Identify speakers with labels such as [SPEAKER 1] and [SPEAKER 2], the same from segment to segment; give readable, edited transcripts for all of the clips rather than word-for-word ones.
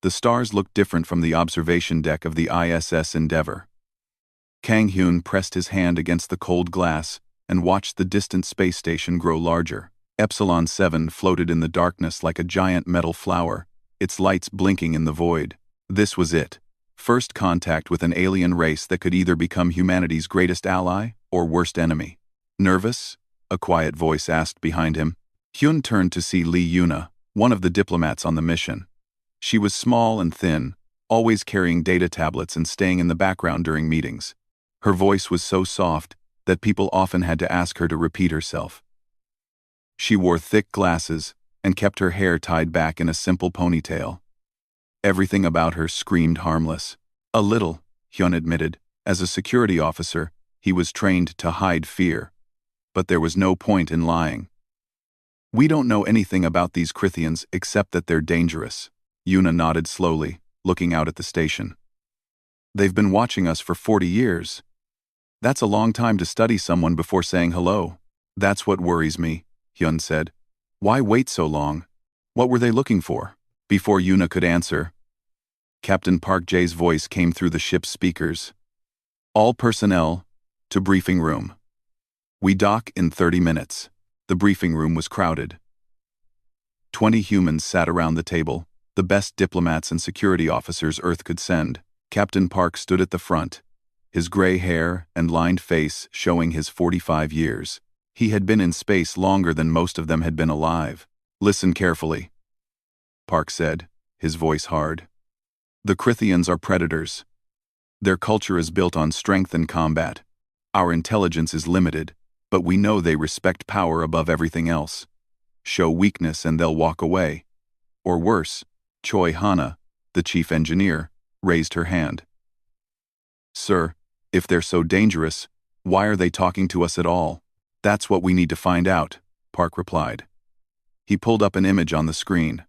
[SPEAKER 1] The stars looked different from the observation deck of the ISS Endeavour. Kang Hyun pressed his hand against the cold glass and watched the distant space station grow larger. Epsilon 7 floated in the darkness like a giant metal flower, its lights blinking in the void. This was it. First contact with an alien race that could either become humanity's greatest ally or worst enemy. Nervous? A quiet voice asked behind him. Hyun turned to see Lee Yuna, one of the diplomats on the mission. She was small and thin, always carrying data tablets and staying in the background during meetings. Her voice was so soft that people often had to ask her to repeat herself. She wore thick glasses and kept her hair tied back in a simple ponytail. Everything about her screamed harmless. A little, Hyun admitted. As a security officer, he was trained to hide fear. But there was no point in lying. We don't know anything about these Krithians except that they're dangerous. Yuna nodded slowly, looking out at the station. They've been watching us for 40 years. That's a long time to study someone before saying hello. That's what worries me, Hyun said. Why wait so long? What were they looking for? Before Yuna could answer, Captain Park Jae's voice came through the ship's speakers. All personnel, to briefing room. We dock in 30 minutes. The briefing room was crowded. 20 humans sat around the table, the best diplomats and security officers Earth could send. Captain Park stood at the front, his gray hair and lined face showing his 45 years. He had been in space longer than most of them had been alive. Listen carefully, Park said, his voice hard. The Krithians are predators. Their culture is built on strength and combat. Our intelligence is limited, but we know they respect power above everything else. Show weakness and they'll walk away. Or worse, Choi Hana, the chief engineer, raised her hand. Sir, if they're so dangerous, why are they talking to us at all? That's what we need to find out, Park replied. He pulled up an image on the screen.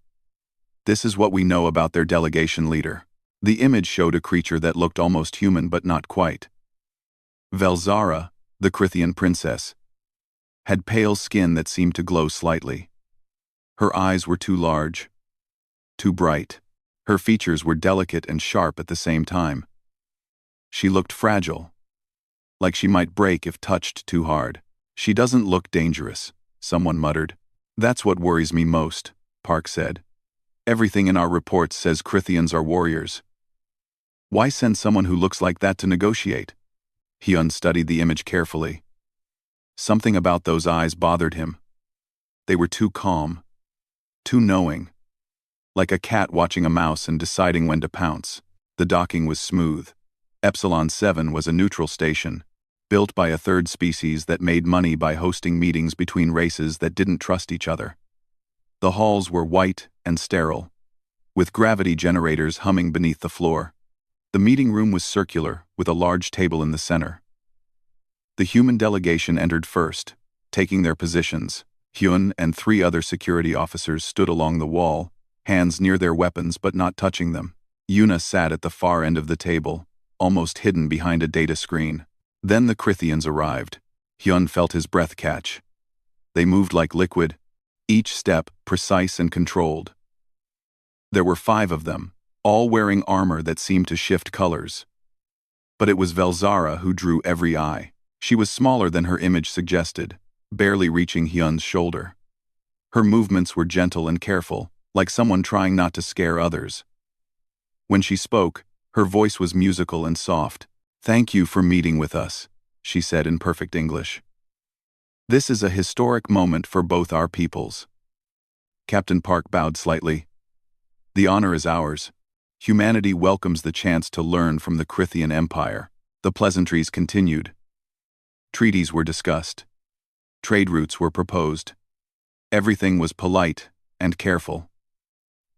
[SPEAKER 1] This is what we know about their delegation leader. The image showed a creature that looked almost human but not quite. Velzara, the Krithian princess, had pale skin that seemed to glow slightly. Her eyes were too large, too bright. Her features were delicate and sharp at the same time. She looked fragile, like she might break if touched too hard. She doesn't look dangerous, someone muttered. That's what worries me most, Park said. Everything in our reports says Krithians are warriors. Why send someone who looks like that to negotiate? Hyun studied the image carefully. Something about those eyes bothered him. They were too calm, too knowing. Like a cat watching a mouse and deciding when to pounce. The docking was smooth. Epsilon 7 was a neutral station, built by a third species that made money by hosting meetings between races that didn't trust each other. The halls were white and sterile, with gravity generators humming beneath the floor. The meeting room was circular, with a large table in the center. The human delegation entered first, taking their positions. Hyun and 3 other security officers stood along the wall, hands near their weapons but not touching them. Yuna sat at the far end of the table, almost hidden behind a data screen. Then the Krithians arrived. Hyun felt his breath catch. They moved like liquid, each step precise and controlled. There were 5 of them, all wearing armor that seemed to shift colors. But it was Velzara who drew every eye. She was smaller than her image suggested, barely reaching Hyun's shoulder. Her movements were gentle and careful, like someone trying not to scare others. When she spoke, her voice was musical and soft. "Thank you for meeting with us," she said in perfect English. "This is a historic moment for both our peoples." Captain Park bowed slightly. "The honor is ours. Humanity welcomes the chance to learn from the Krithian Empire." The pleasantries continued. Treaties were discussed. Trade routes were proposed. Everything was polite and careful.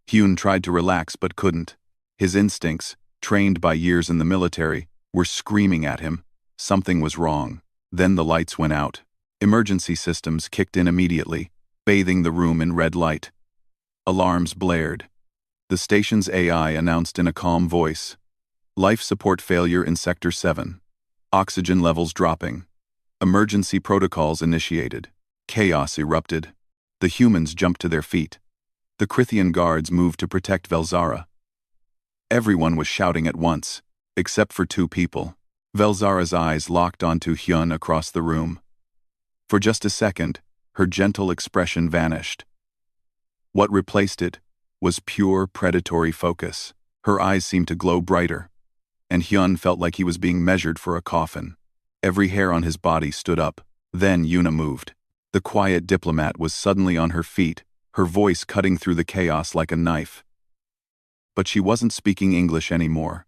[SPEAKER 1] Hyun tried to relax but couldn't. His instincts, trained by years in the military, were screaming at him. Something was wrong. Then the lights went out. Emergency systems kicked in immediately, bathing the room in red light. Alarms blared. The station's AI announced in a calm voice, "Life support failure in Sector 7. Oxygen levels dropping. Emergency protocols initiated." Chaos erupted. The humans jumped to their feet. The Krithian guards moved to protect Velzara. Everyone was shouting at once, except for two people. Velzara's eyes locked onto Hyun across the room. For just a second, her gentle expression vanished. What replaced it was pure predatory focus. Her eyes seemed to glow brighter, and Hyun felt like he was being measured for a coffin. Every hair on his body stood up. Then Yuna moved. The quiet diplomat was suddenly on her feet, her voice cutting through the chaos like a knife. But she wasn't speaking English anymore.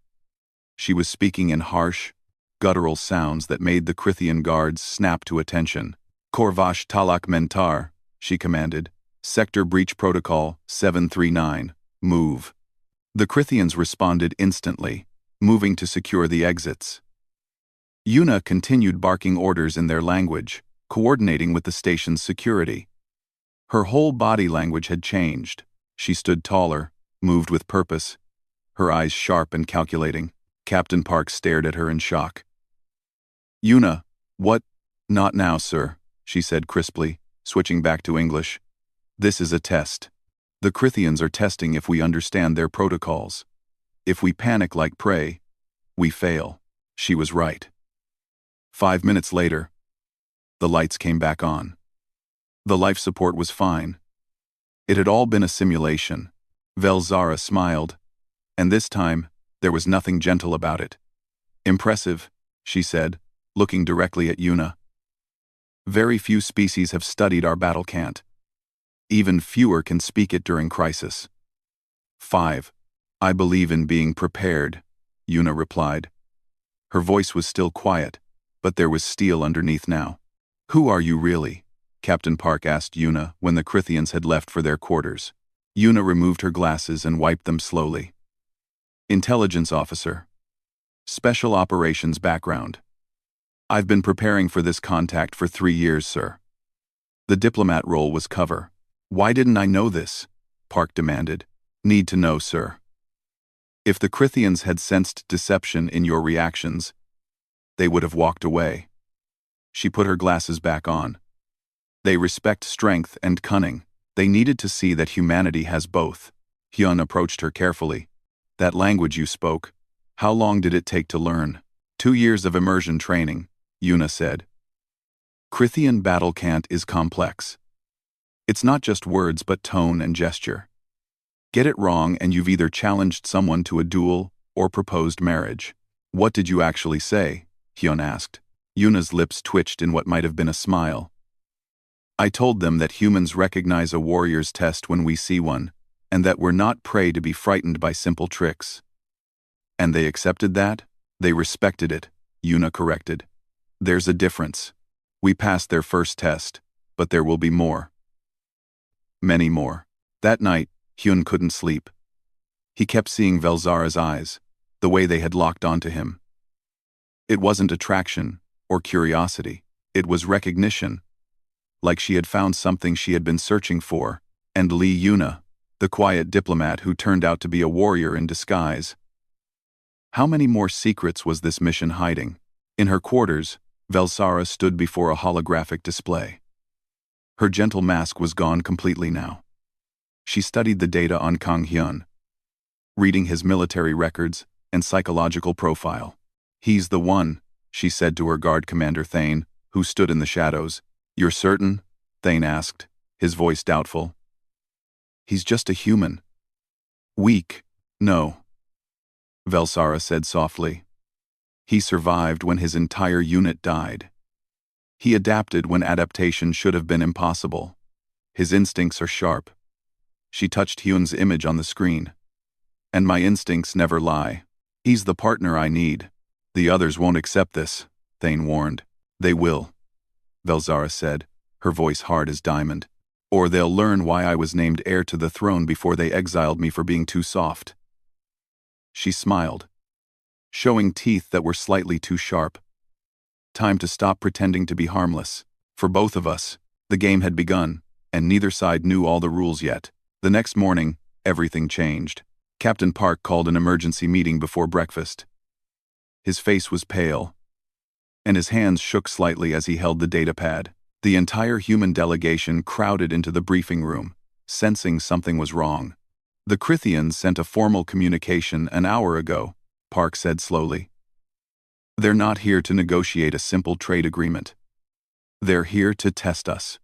[SPEAKER 1] She was speaking in harsh, guttural sounds that made the Krithian guards snap to attention. Korvash Talak Mentar, she commanded. Sector Breach Protocol 739, move. The Krithians responded instantly, moving to secure the exits. Yuna continued barking orders in their language, coordinating with the station's security. Her whole body language had changed. She stood taller, moved with purpose, her eyes sharp and calculating. Captain Park stared at her in shock. "Yuna, what?" "Not now, sir," she said crisply, switching back to English. "This is a test. The Krithians are testing if we understand their protocols. If we panic like prey, we fail." She was right. 5 minutes later, the lights came back on. The life support was fine. It had all been a simulation. Velzara smiled, and this time, there was nothing gentle about it. "Impressive," she said, looking directly at Yuna. "Very few species have studied our battle cant. Even fewer can speak it during crisis." 5. "I believe in being prepared," Yuna replied. Her voice was still quiet, but there was steel underneath now. "Who are you really?" Captain Park asked Yuna when the Krithians had left for their quarters. Yuna removed her glasses and wiped them slowly. "Intelligence officer. Special operations background. I've been preparing for this contact for 3 years, sir." The diplomat role was cover. "Why didn't I know this?" Park demanded. "Need to know, sir. If the Krithians had sensed deception in your reactions, they would have walked away." She put her glasses back on. "They respect strength and cunning. They needed to see that humanity has both." Hyun approached her carefully. "That language you spoke, how long did it take to learn?" 2 years of immersion training," Yuna said. "Krithian battle cant is complex. It's not just words but tone and gesture. Get it wrong and you've either challenged someone to a duel or proposed marriage." "What did you actually say?" Hyun asked. Yuna's lips twitched in what might have been a smile. "I told them that humans recognize a warrior's test when we see one, and that we're not prey to be frightened by simple tricks." "And they accepted that?" "They respected it," Yuna corrected. "There's a difference. We passed their first test, but there will be more. Many more." That night, Hyun couldn't sleep. He kept seeing Velzara's eyes, the way they had locked onto him. It wasn't attraction or curiosity. It was recognition. Like she had found something she had been searching for, and Lee Yuna, the quiet diplomat who turned out to be a warrior in disguise. How many more secrets was this mission hiding? In her quarters, Velzara stood before a holographic display. Her gentle mask was gone completely now. She studied the data on Kang Hyun, reading his military records and psychological profile. "He's the one," she said to her guard commander Thane, who stood in the shadows. "You're certain?" Thane asked, his voice doubtful. "He's just a human." "Weak." "No," Velzara said softly. "He survived when his entire unit died. He adapted when adaptation should have been impossible. His instincts are sharp." She touched Hyun's image on the screen. "And my instincts never lie. He's the partner I need." "The others won't accept this," Thane warned. "They will," Velzara said, her voice hard as diamond. "Or they'll learn why I was named heir to the throne before they exiled me for being too soft." She smiled, showing teeth that were slightly too sharp. Time to stop pretending to be harmless. For both of us, the game had begun, and neither side knew all the rules yet. The next morning, everything changed. Captain Park called an emergency meeting before breakfast. His face was pale, and his hands shook slightly as he held the datapad. The entire human delegation crowded into the briefing room, sensing something was wrong. The Krithians sent a formal communication an hour ago, Park said slowly. They're not here to negotiate a simple trade agreement. They're here to test us.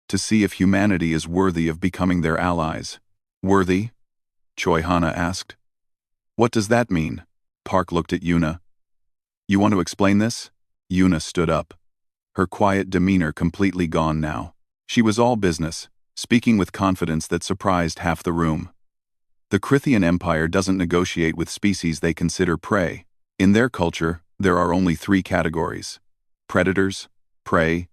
[SPEAKER 1] To see if humanity is worthy of becoming their allies. Worthy? Choi Hana asked. What does that mean? Park looked at Yuna. You want to explain this? Yuna stood up. Her quiet demeanor completely gone now. She was all business, speaking with confidence that surprised half the room. The Krithian Empire doesn't negotiate with species they consider prey. In their culture, there are only 3 categories: predators, prey,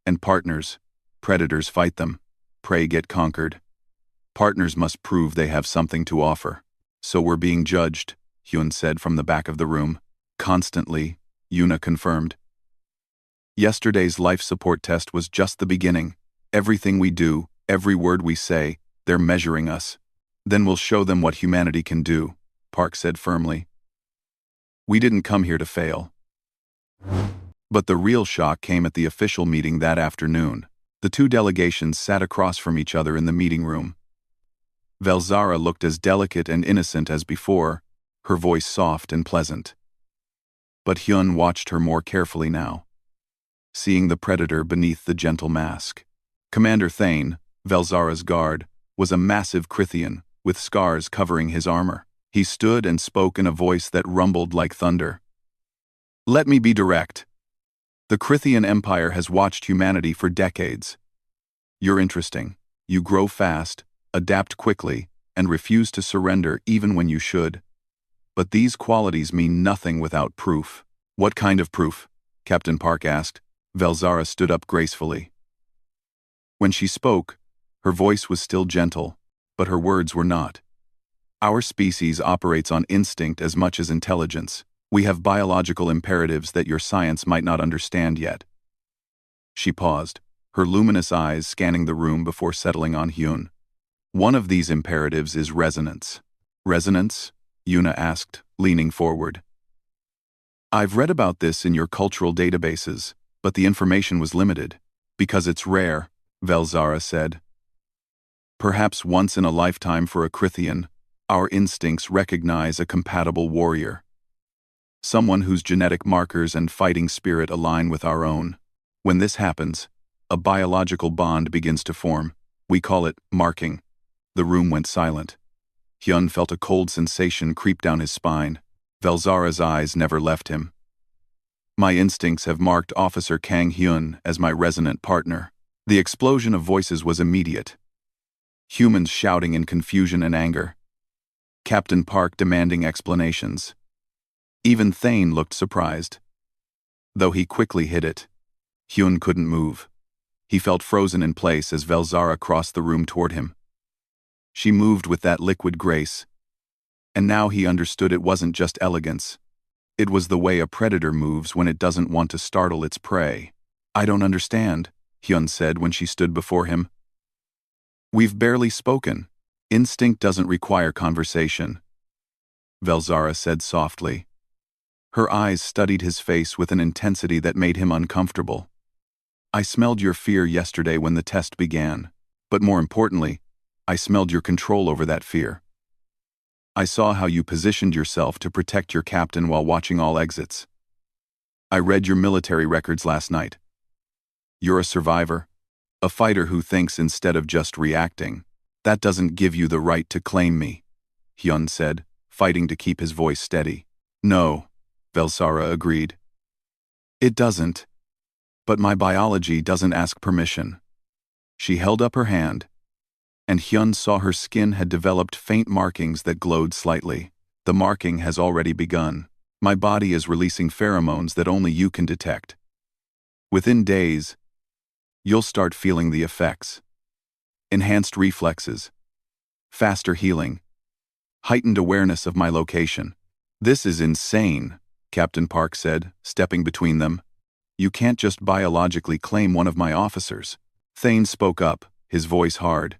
[SPEAKER 1] and partners. Predators fight them. Prey get conquered. Partners must prove they have something to offer. So we're being judged, Hyun said from the back of the room. Constantly, Yuna confirmed. Yesterday's life support test was just the beginning. Everything we do, every word we say, they're measuring us. Then we'll show them what humanity can do, Park said firmly. We didn't come here to fail. But the real shock came at the official meeting that afternoon. The 2 delegations sat across from each other in the meeting room. Velzara looked as delicate and innocent as before, her voice soft and pleasant. But Hyun watched her more carefully now, seeing the predator beneath the gentle mask. Commander Thane, Velzara's guard, was a massive Krithian, with scars covering his armor. He stood and spoke in a voice that rumbled like thunder. Let me be direct. The Krithian Empire has watched humanity for decades. You're interesting. You grow fast, adapt quickly, and refuse to surrender even when you should. But these qualities mean nothing without proof. What kind of proof? Captain Park asked. Velzara stood up gracefully. When she spoke, her voice was still gentle, but her words were not. Our species operates on instinct as much as intelligence. We have biological imperatives that your science might not understand yet. She paused, her luminous eyes scanning the room before settling on Hyun. One of these imperatives is resonance. Resonance? Yuna asked, leaning forward. I've read about this in your cultural databases, but the information was limited. Because it's rare, Velzara said. Perhaps once in a lifetime for a Krithian, our instincts recognize a compatible warrior. Someone whose genetic markers and fighting spirit align with our own. When this happens, a biological bond begins to form. We call it marking. The room went silent. Hyun felt a cold sensation creep down his spine. Velzara's eyes never left him. My instincts have marked Officer Kang Hyun as my resonant partner. The explosion of voices was immediate. Humans shouting in confusion and anger. Captain Park demanding explanations. Even Thane looked surprised. Though he quickly hid it. Hyun couldn't move. He felt frozen in place as Velzara crossed the room toward him. She moved with that liquid grace. And now he understood it wasn't just elegance. It was the way a predator moves when it doesn't want to startle its prey. I don't understand, Hyun said when she stood before him. We've barely spoken. Instinct doesn't require conversation, Velzara said softly. Her eyes studied his face with an intensity that made him uncomfortable. I smelled your fear yesterday when the test began, but more importantly, I smelled your control over that fear. I saw how you positioned yourself to protect your captain while watching all exits. I read your military records last night. You're a survivor, a fighter who thinks instead of just reacting. That doesn't give you the right to claim me, Hyun said, fighting to keep his voice steady. No, Velzara agreed. It doesn't. But my biology doesn't ask permission. She held up her hand, and Hyun saw her skin had developed faint markings that glowed slightly. The marking has already begun. My body is releasing pheromones that only you can detect. Within days, you'll start feeling the effects. Enhanced reflexes, faster healing, heightened awareness of my location. This is insane, Captain Park said, stepping between them. You can't just biologically claim one of my officers. Thane spoke up, his voice hard.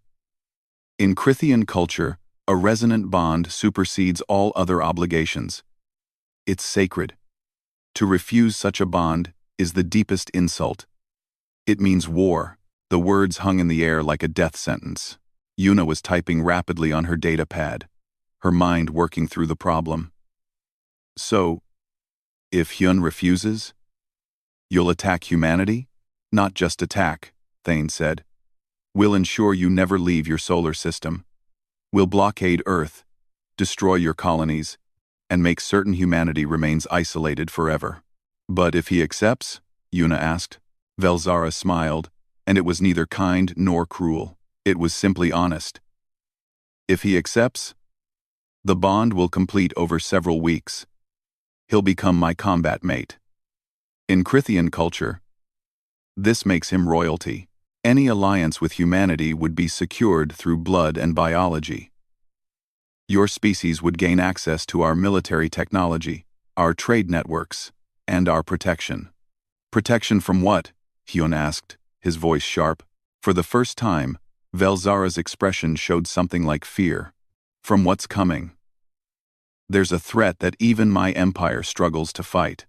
[SPEAKER 1] In Krithian culture, a resonant bond supersedes all other obligations. It's sacred. To refuse such a bond is the deepest insult. It means war. The words hung in the air like a death sentence. Yuna was typing rapidly on her data pad, her mind working through the problem. So, if Hyun refuses, you'll attack humanity? Not just attack, Thane said. We'll ensure you never leave your solar system. We'll blockade Earth, destroy your colonies, and make certain humanity remains isolated forever. But if he accepts? Yuna asked. Velzara smiled, and it was neither kind nor cruel. It was simply honest. If he accepts, the bond will complete over several weeks. He'll become my combat mate. In Krithian culture, this makes him royalty. Any alliance with humanity would be secured through blood and biology. Your species would gain access to our military technology, our trade networks, and our protection. Protection from what? Hyun asked, his voice sharp. For the first time, Velzara's expression showed something like fear. From what's coming. There's a threat that even my empire struggles to fight.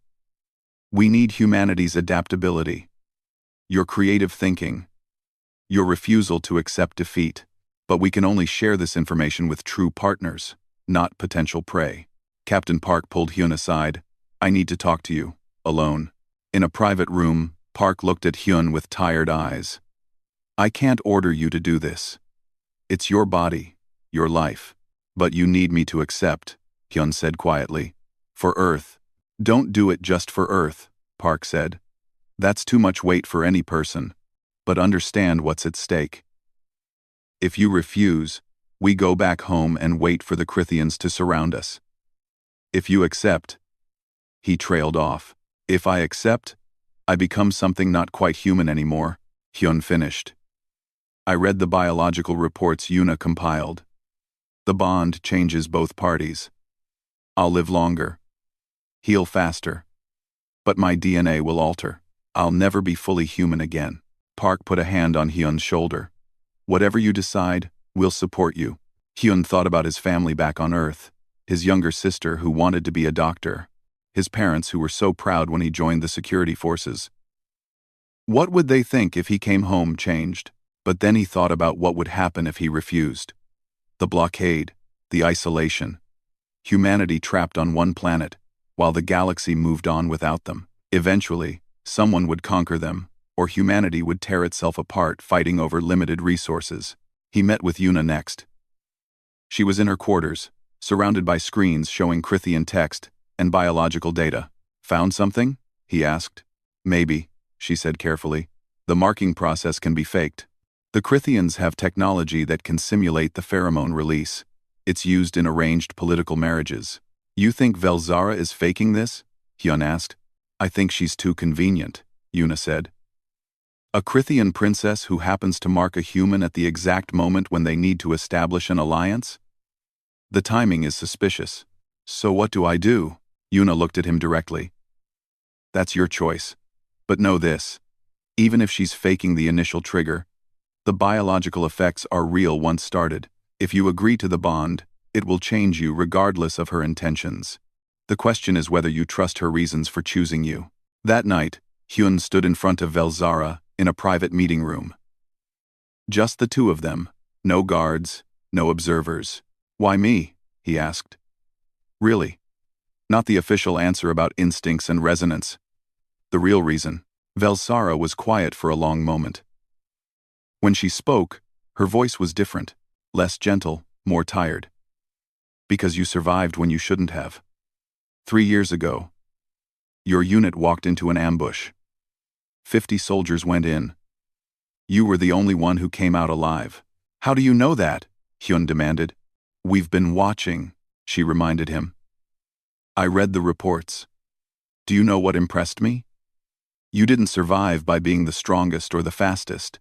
[SPEAKER 1] We need humanity's adaptability, your creative thinking, your refusal to accept defeat. But we can only share this information with true partners, not potential prey. Captain Park pulled Hyun aside. I need to talk to you, alone. In a private room, Park looked at Hyun with tired eyes. I can't order you to do this. It's your body, your life. But you need me to accept, Hyun said quietly. For Earth. Don't do it just for Earth, Park said. That's too much weight for any person. But understand what's at stake. If you refuse, we go back home and wait for the Krithians to surround us. If you accept, he trailed off. If I accept, I become something not quite human anymore, Hyun finished. I read the biological reports Yuna compiled. The bond changes both parties. I'll live longer, heal faster, but my DNA will alter. I'll never be fully human again. Park put a hand on Hyun's shoulder. Whatever you decide, we'll support you. Hyun thought about his family back on Earth, his younger sister who wanted to be a doctor, his parents who were so proud when he joined the security forces. What would they think if he came home changed? But then he thought about what would happen if he refused. The blockade, the isolation. Humanity trapped on one planet, while the galaxy moved on without them. Eventually, someone would conquer them, or humanity would tear itself apart fighting over limited resources. He met with Yuna next. She was in her quarters, surrounded by screens showing Krithian text and biological data. Found something? He asked. Maybe, she said carefully. The marking process can be faked. The Krithians have technology that can simulate the pheromone release. It's used in arranged political marriages. You think Velzara is faking this? Hyun asked. I think she's too convenient, Yuna said. A Krithian princess who happens to mark a human at the exact moment when they need to establish an alliance? The timing is suspicious. So what do I do? Yuna looked at him directly. That's your choice. But know this. Even if she's faking the initial trigger, the biological effects are real once started. If you agree to the bond, it will change you regardless of her intentions. The question is whether you trust her reasons for choosing you. That night, Hyun stood in front of Velzara in a private meeting room. Just the two of them, no guards, no observers. Why me? He asked. Really? Not the official answer about instincts and resonance. The real reason. Velzara was quiet for a long moment. When she spoke, her voice was different, less gentle, more tired. Because you survived when you shouldn't have. 3 years ago, your unit walked into an ambush. 50 soldiers went in. You were the only one who came out alive. How do you know that? Hyun demanded. We've been watching, she reminded him. I read the reports. Do you know what impressed me? You didn't survive by being the strongest or the fastest.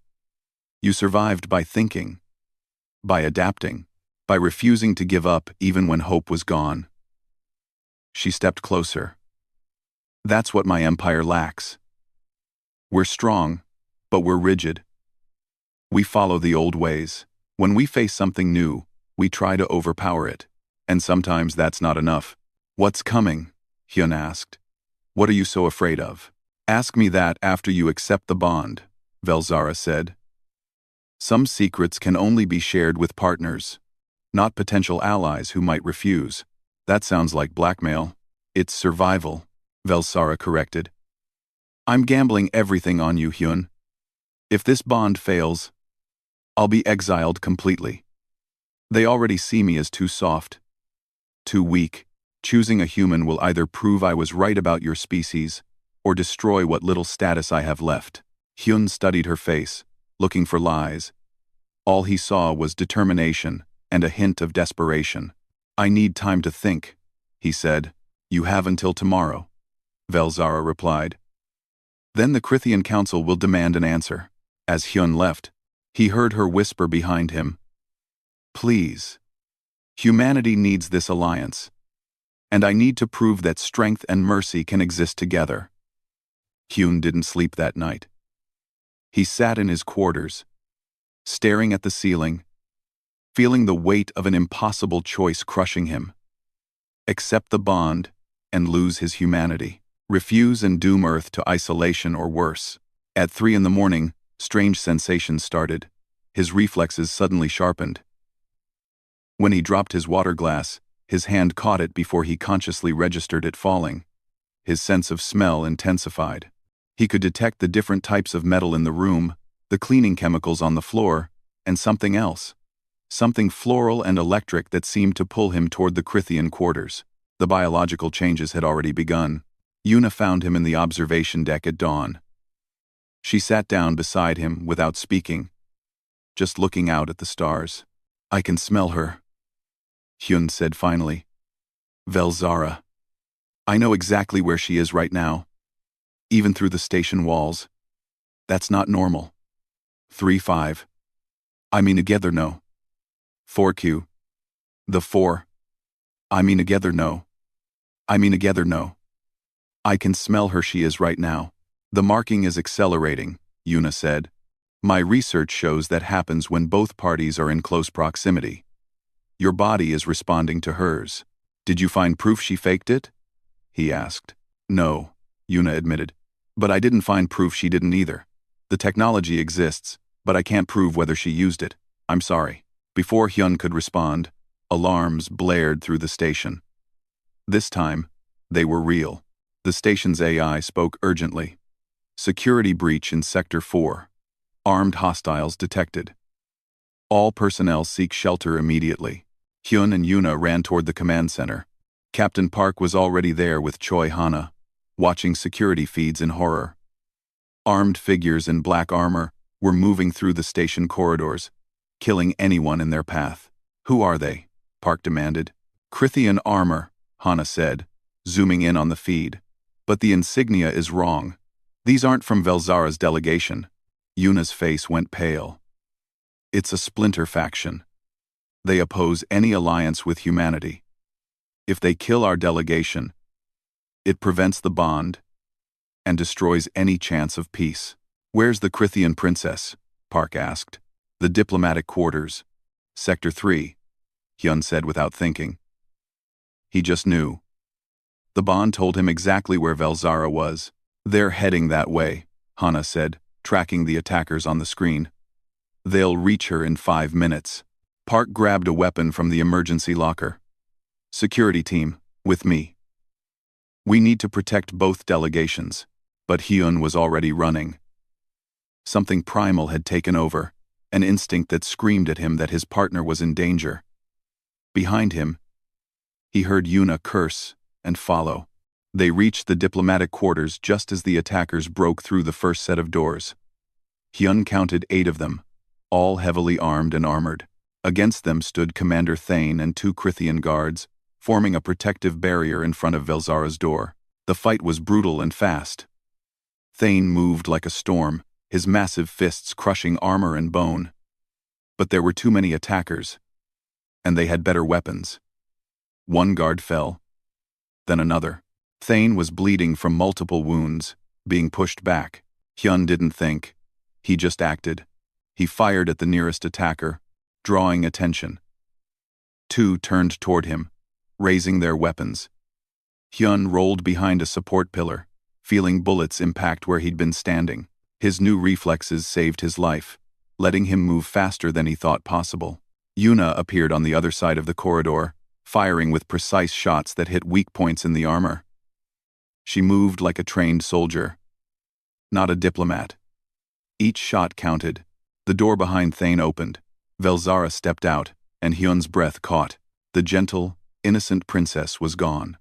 [SPEAKER 1] You survived by thinking, by adapting, by refusing to give up even when hope was gone. She stepped closer. That's what my empire lacks. We're strong, but we're rigid. We follow the old ways. When we face something new, we try to overpower it. And sometimes that's not enough. What's coming? Hyun asked. What are you so afraid of? Ask me that after you accept the bond, Velzara said. Some secrets can only be shared with partners, not potential allies who might refuse. That sounds like blackmail. It's survival, Velsara corrected. I'm gambling everything on you, Hyun. If this bond fails, I'll be exiled completely. They already see me as too soft, too weak. Choosing a human will either prove I was right about your species, or destroy what little status I have left. Hyun studied her face, looking for lies. All he saw was determination and a hint of desperation. I need time to think, he said. You have until tomorrow, Velsara replied. Then the Krithian Council will demand an answer. As Hyun left, he heard her whisper behind him. Please. Humanity needs this alliance. And I need to prove that strength and mercy can exist together. Hyun didn't sleep that night. He sat in his quarters, staring at the ceiling, feeling the weight of an impossible choice crushing him. Accept the bond and lose his humanity. Refuse and doom Earth to isolation or worse. At 3 a.m, strange sensations started. His reflexes suddenly sharpened. When he dropped his water glass, his hand caught it before he consciously registered it falling. His sense of smell intensified. He could detect the different types of metal in the room, the cleaning chemicals on the floor, and something else. Something floral and electric that seemed to pull him toward the Krithian quarters. The biological changes had already begun. Yuna found him in the observation deck at dawn. She sat down beside him without speaking, just looking out at the stars. I can smell her, Hyun said finally. Velsara. I know exactly where she is right now, even through the station walls. That's not normal. 3-5. I mean together no. 4Q. The 4. I mean together no. I mean together no. I can smell her, she is right now. The marking is accelerating, Yuna said. My research shows that happens when both parties are in close proximity. Your body is responding to hers. Did you find proof she faked it? He asked. No, Yuna admitted. But I didn't find proof she didn't either. The technology exists, but I can't prove whether she used it. I'm sorry. Before Hyun could respond, alarms blared through the station. This time, they were real. The station's AI spoke urgently. Security breach in Sector 4. Armed hostiles detected. All personnel seek shelter immediately. Hyun and Yuna ran toward the command center. Captain Park was already there with Choi Hana, watching security feeds in horror. Armed figures in black armor were moving through the station corridors, killing anyone in their path. Who are they? Park demanded. Krithian armor, Hana said, zooming in on the feed. But the insignia is wrong. These aren't from Velsara's delegation. Yuna's face went pale. It's a splinter faction. They oppose any alliance with humanity. If they kill our delegation, it prevents the bond and destroys any chance of peace. Where's the Krithian princess? Park asked. The diplomatic quarters. Sector 3, Hyun said without thinking. He just knew. The bond told him exactly where Velsara was. They're heading that way, Hana said, tracking the attackers on the screen. They'll reach her in 5 minutes. Park grabbed a weapon from the emergency locker. Security team, with me. We need to protect both delegations. But Hyun was already running. Something primal had taken over, an instinct that screamed at him that his partner was in danger. Behind him, he heard Yuna curse and follow. They reached the diplomatic quarters just as the attackers broke through the first set of doors. Hyun counted 8 of them, all heavily armed and armored. Against them stood Commander Thane and 2 Krithian guards, forming a protective barrier in front of Velsara's door. The fight was brutal and fast. Thane moved like a storm, his massive fists crushing armor and bone. But there were too many attackers, and they had better weapons. One guard fell, then another. Thane was bleeding from multiple wounds, being pushed back. Hyun didn't think. He just acted. He fired at the nearest attacker, drawing attention. 2 turned toward him, raising their weapons. Hyun rolled behind a support pillar, feeling bullets impact where he'd been standing. His new reflexes saved his life. letting him move faster than he thought possible. Yuna appeared on the other side of the corridor, firing with precise shots that hit weak points in the armor. She moved like a trained soldier, not a diplomat. Each shot counted. The door behind Thane opened. Velzara stepped out, and Hyun's breath caught. The gentle, innocent princess was gone.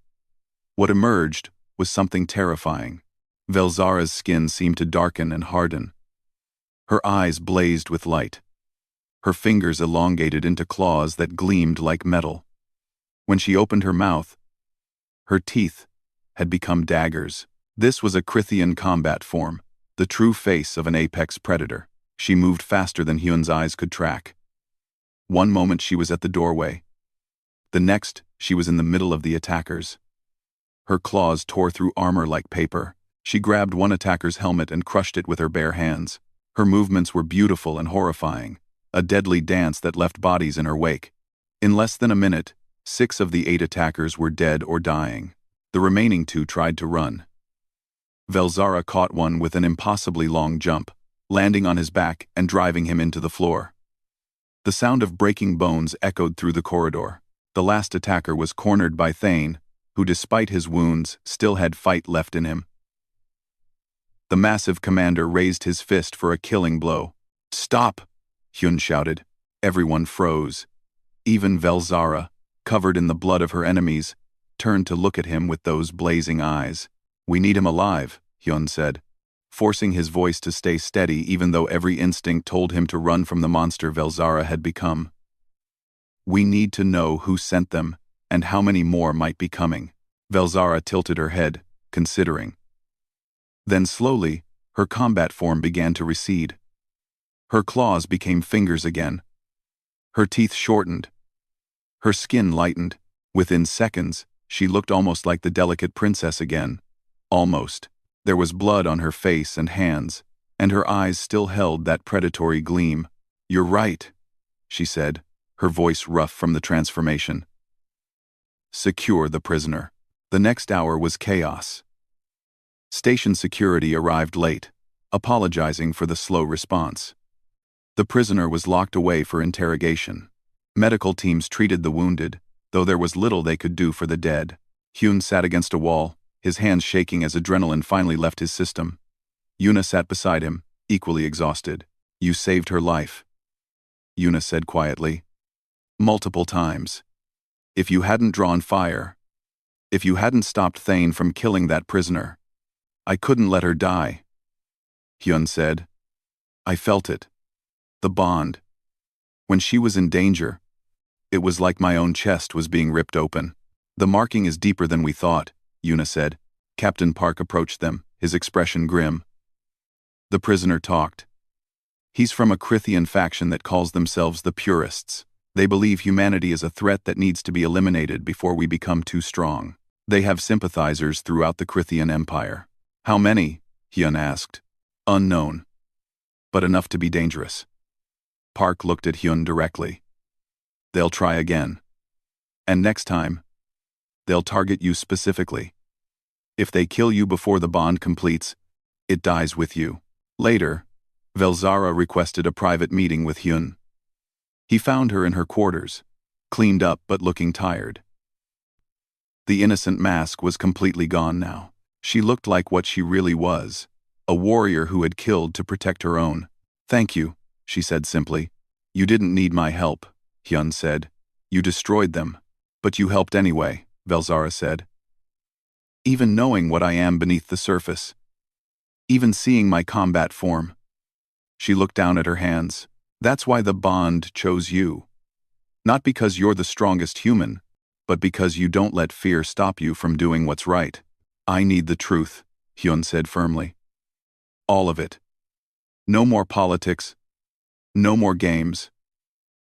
[SPEAKER 1] What emerged was something terrifying. Velzara's skin seemed to darken and harden. Her eyes blazed with light. Her fingers elongated into claws that gleamed like metal. When she opened her mouth, her teeth had become daggers. This was a Crithian combat form, the true face of an apex predator. She moved faster than Hyun's eyes could track. One moment she was at the doorway. The next, she was in the middle of the attackers. Her claws tore through armor like paper. She grabbed one attacker's helmet and crushed it with her bare hands. Her movements were beautiful and horrifying, a deadly dance that left bodies in her wake. In less than a minute, 6 of the 8 attackers were dead or dying. The remaining 2 tried to run. Velzara caught one with an impossibly long jump, landing on his back and driving him into the floor. The sound of breaking bones echoed through the corridor. The last attacker was cornered by Thane, who despite his wounds still had fight left in him. The massive commander raised his fist for a killing blow. "Stop!" Hyun shouted. Everyone froze. Even Velzara, covered in the blood of her enemies, turned to look at him with those blazing eyes. "We need him alive," Hyun said, forcing his voice to stay steady even though every instinct told him to run from the monster Velzara had become. "We need to know who sent them, and how many more might be coming." Velzara tilted her head, considering. Then slowly, her combat form began to recede. Her claws became fingers again. Her teeth shortened. Her skin lightened. Within seconds, she looked almost like the delicate princess again. Almost. There was blood on her face and hands, and her eyes still held that predatory gleam. "You're right," she said, her voice rough from the transformation. "Secure the prisoner." The next hour was chaos. Station security arrived late, apologizing for the slow response. The prisoner was locked away for interrogation. Medical teams treated the wounded, though there was little they could do for the dead. Hyun sat against a wall, his hands shaking as adrenaline finally left his system. Yuna sat beside him, equally exhausted. "You saved her life," Yuna said quietly. "Multiple times. If you hadn't drawn fire, if you hadn't stopped Thane from killing that prisoner, I couldn't let her die." Hyun said. "I felt it. The bond. When she was in danger, it was like my own chest was being ripped open." "The marking is deeper than we thought," Yuna said. Captain Park approached them, his expression grim. The prisoner talked. "He's from a Crithian faction that calls themselves the Purists. They believe humanity is a threat that needs to be eliminated before we become too strong. They have sympathizers throughout the Crithian Empire." "How many?" Hyun asked. "Unknown. But enough to be dangerous." Park looked at Hyun directly. "They'll try again. And next time, they'll target you specifically. If they kill you before the bond completes, it dies with you." Later, Velzara requested a private meeting with Hyun. He found her in her quarters, cleaned up but looking tired. The innocent mask was completely gone now. She looked like what she really was, a warrior who had killed to protect her own. "Thank you," she said simply. "You didn't need my help," Hyun said. "You destroyed them. But you helped anyway," Velzara said. "Even knowing what I am beneath the surface. Even seeing my combat form." She looked down at her hands. "That's why the bond chose you. Not because you're the strongest human, but because you don't let fear stop you from doing what's right." "I need the truth," Hyun said firmly. "All of it. No more politics. No more games.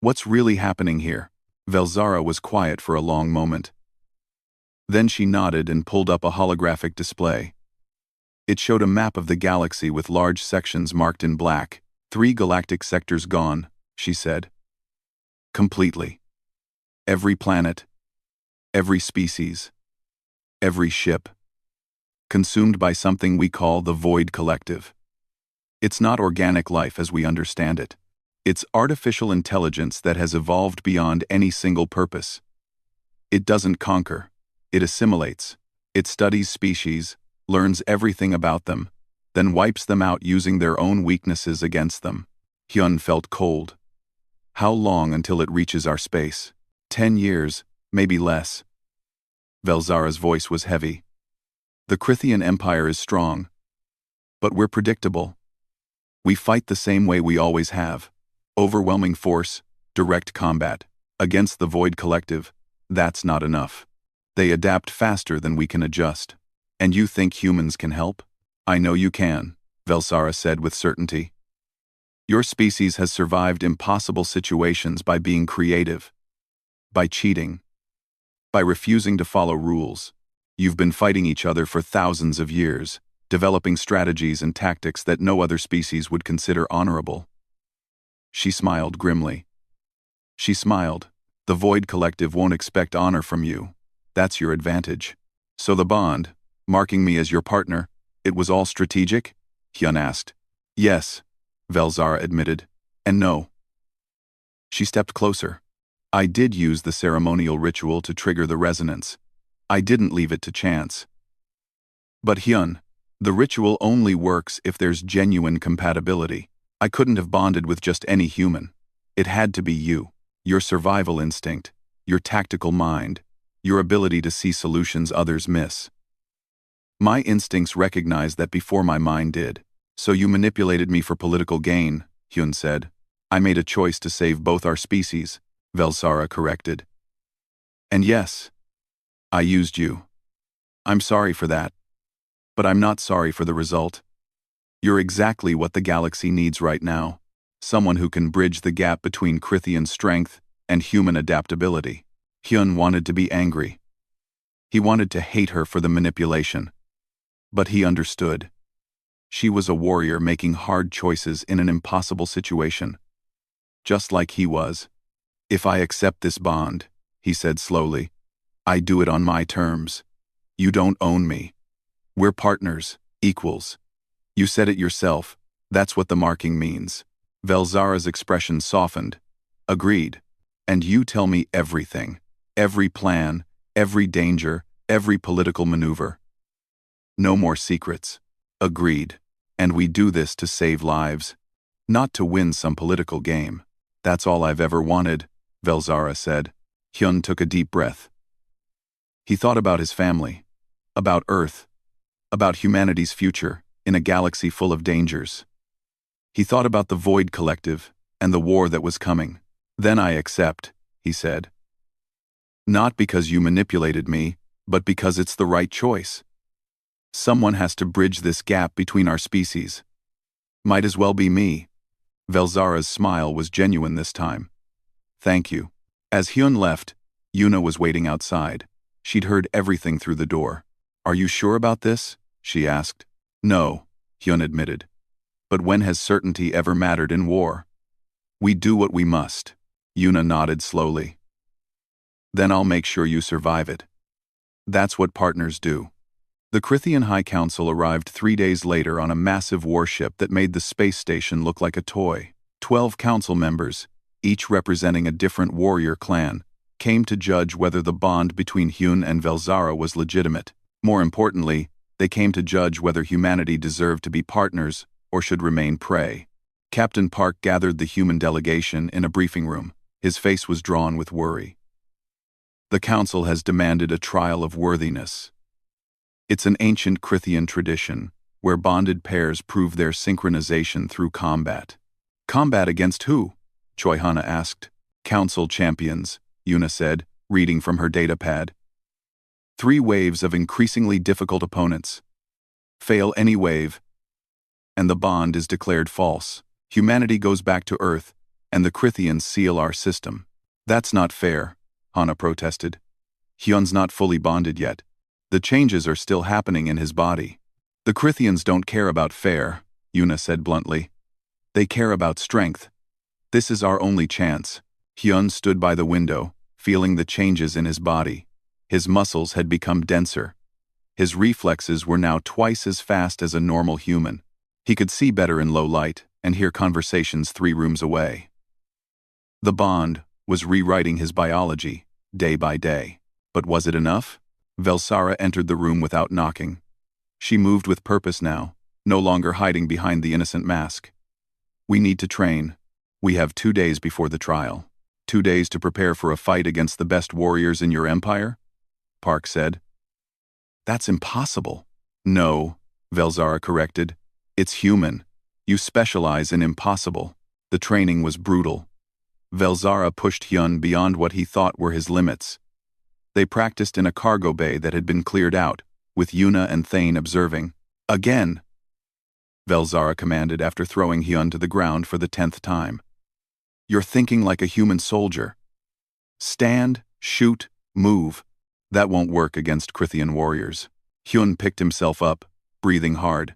[SPEAKER 1] What's really happening here?" Velzara was quiet for a long moment. Then she nodded and pulled up a holographic display. It showed a map of the galaxy with large sections marked in black. "3 galactic sectors gone," she said. "Completely. Every planet, every species, every ship. Consumed by something we call the Void Collective. It's not organic life as we understand it. It's artificial intelligence that has evolved beyond any single purpose. It doesn't conquer. It assimilates. It studies species, learns everything about them, then wipes them out using their own weaknesses against them. Hyun felt cold. How long until it reaches our space? 10 years, maybe less. Velzara's voice was heavy. The Krithian Empire is strong. But we're predictable. We fight the same way we always have. Overwhelming force, direct combat. Against the Void Collective, that's not enough. They adapt faster than we can adjust. And you think humans can help? I know you can, Velzara said with certainty. Your species has survived impossible situations by being creative. By cheating. By refusing to follow rules. You've been fighting each other for thousands of years, developing strategies and tactics that no other species would consider honorable. She smiled grimly. She smiled. The Void Collective won't expect honor from you. That's your advantage. So the bond, marking me as your partner, it was all strategic? Hyun asked. Yes, Velzara admitted. And no. She stepped closer. I did use the ceremonial ritual to trigger the resonance. I didn't leave it to chance. But Hyun, the ritual only works if there's genuine compatibility. I couldn't have bonded with just any human. It had to be you. Your survival instinct, your tactical mind, your ability to see solutions others miss. My instincts recognized that before my mind did. So you manipulated me for political gain, Hyun said. I made a choice to save both our species, Velzara corrected. And yes, I used you. I'm sorry for that. But I'm not sorry for the result. You're exactly what the galaxy needs right now. Someone who can bridge the gap between Krithian strength and human adaptability. Hyun wanted to be angry. He wanted to hate her for the manipulation. But he understood. She was a warrior making hard choices in an impossible situation. Just like he was. If I accept this bond, he said slowly, I do it on my terms. You don't own me. We're partners, equals. You said it yourself, that's what the marking means. Velzara's expression softened. Agreed. And you tell me everything. Every plan, every danger, every political maneuver. No more secrets. Agreed. And we do this to save lives. Not to win some political game. That's all I've ever wanted, Velzara said. Hyun took a deep breath. He thought about his family. About Earth. About humanity's future in a galaxy full of dangers. He thought about the Void Collective and the war that was coming. Then I accept, he said. Not because you manipulated me, but because it's the right choice. Someone has to bridge this gap between our species. Might as well be me. Velzara's smile was genuine this time. Thank you. As Hyun left, Yuna was waiting outside. She'd heard everything through the door. Are you sure about this? She asked. No, Hyun admitted. But when has certainty ever mattered in war? We do what we must. Yuna nodded slowly. Then I'll make sure you survive it. That's what partners do. The Krithian High Council arrived 3 days later on a massive warship that made the space station look like a toy. 12 council members, each representing a different warrior clan, came to judge whether the bond between Hyun and Velzara was legitimate. More importantly, they came to judge whether humanity deserved to be partners or should remain prey. Captain Park gathered the human delegation in a briefing room. His face was drawn with worry. The council has demanded a trial of worthiness. It's an ancient Krithian tradition, where bonded pairs prove their synchronization through combat. Combat against who? Choi Hana asked. Council champions, Yuna said, reading from her datapad. 3 waves of increasingly difficult opponents. Fail any wave, and the bond is declared false. Humanity goes back to Earth, and the Krithians seal our system. That's not fair, Hana protested. Hyun's not fully bonded yet. The changes are still happening in his body. The Krithians don't care about fair, Yuna said bluntly. They care about strength. This is our only chance. Hyun stood by the window, feeling the changes in his body. His muscles had become denser. His reflexes were now twice as fast as a normal human. He could see better in low light and hear conversations 3 rooms away. The bond was rewriting his biology, day by day. But was it enough? Velsara entered the room without knocking. She moved with purpose now, no longer hiding behind the innocent mask. We need to train. We have 2 days before the trial. 2 days to prepare for a fight against the best warriors in your empire? Park said. That's impossible. No, Velsara corrected. It's human. You specialize in impossible. The training was brutal. Velsara pushed Hyun beyond what he thought were his limits. They practiced in a cargo bay that had been cleared out, with Yuna and Thane observing. Again! Velsara commanded after throwing Hyun to the ground for the 10th time. You're thinking like a human soldier. Stand, shoot, move. That won't work against Krithian warriors. Hyun picked himself up, breathing hard.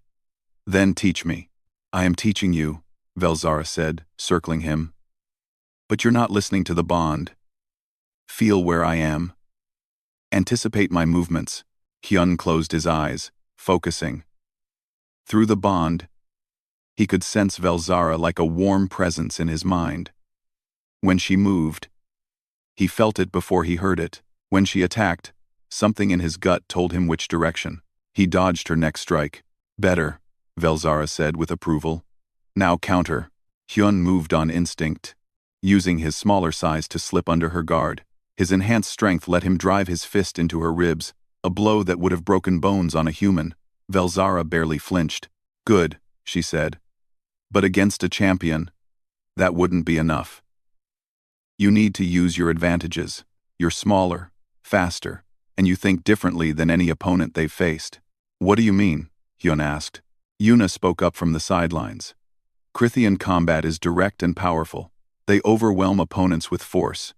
[SPEAKER 1] Then teach me. I am teaching you, Velsara said, circling him. But you're not listening to the bond. Feel where I am. Anticipate my movements. Hyun closed his eyes, focusing. Through the bond, he could sense Velsara like a warm presence in his mind. When she moved, he felt it before he heard it. When she attacked, something in his gut told him which direction. He dodged her next strike. Better, Velsara said with approval. Now counter. Hyun moved on instinct, using his smaller size to slip under her guard. His enhanced strength let him drive his fist into her ribs, a blow that would have broken bones on a human. Velsara barely flinched. Good, she said. But against a champion, that wouldn't be enough. You need to use your advantages. You're smaller, faster, and you think differently than any opponent they've faced. What do you mean? Hyun asked. Yuna spoke up from the sidelines. Krithian combat is direct and powerful. They overwhelm opponents with force.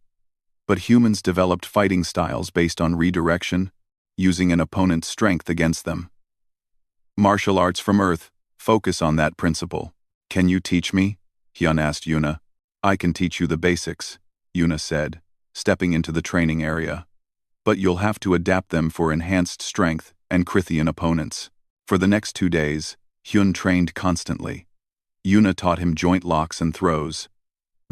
[SPEAKER 1] But humans developed fighting styles based on redirection, using an opponent's strength against them. Martial arts from Earth focus on that principle. Can you teach me? Hyun asked Yuna. I can teach you the basics, Yuna said, stepping into the training area. But you'll have to adapt them for enhanced strength and Krithian opponents. For the next 2 days, Hyun trained constantly. Yuna taught him joint locks and throws.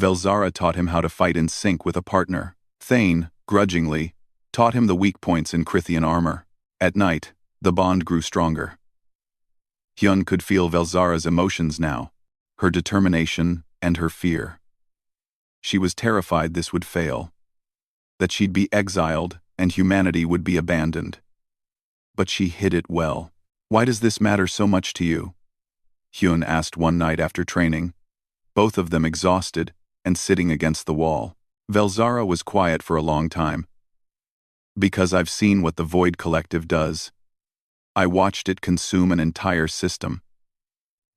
[SPEAKER 1] Velsara taught him how to fight in sync with a partner. Thane, grudgingly, taught him the weak points in Krithian armor. At night, the bond grew stronger. Hyun could feel Velsara's emotions now, her determination and her fear. She was terrified this would fail, that she'd be exiled and humanity would be abandoned. But she hid it well. Why does this matter so much to you? Hyun asked one night after training, both of them exhausted and sitting against the wall. Velsara was quiet for a long time. Because I've seen what the Void Collective does. I watched it consume an entire system.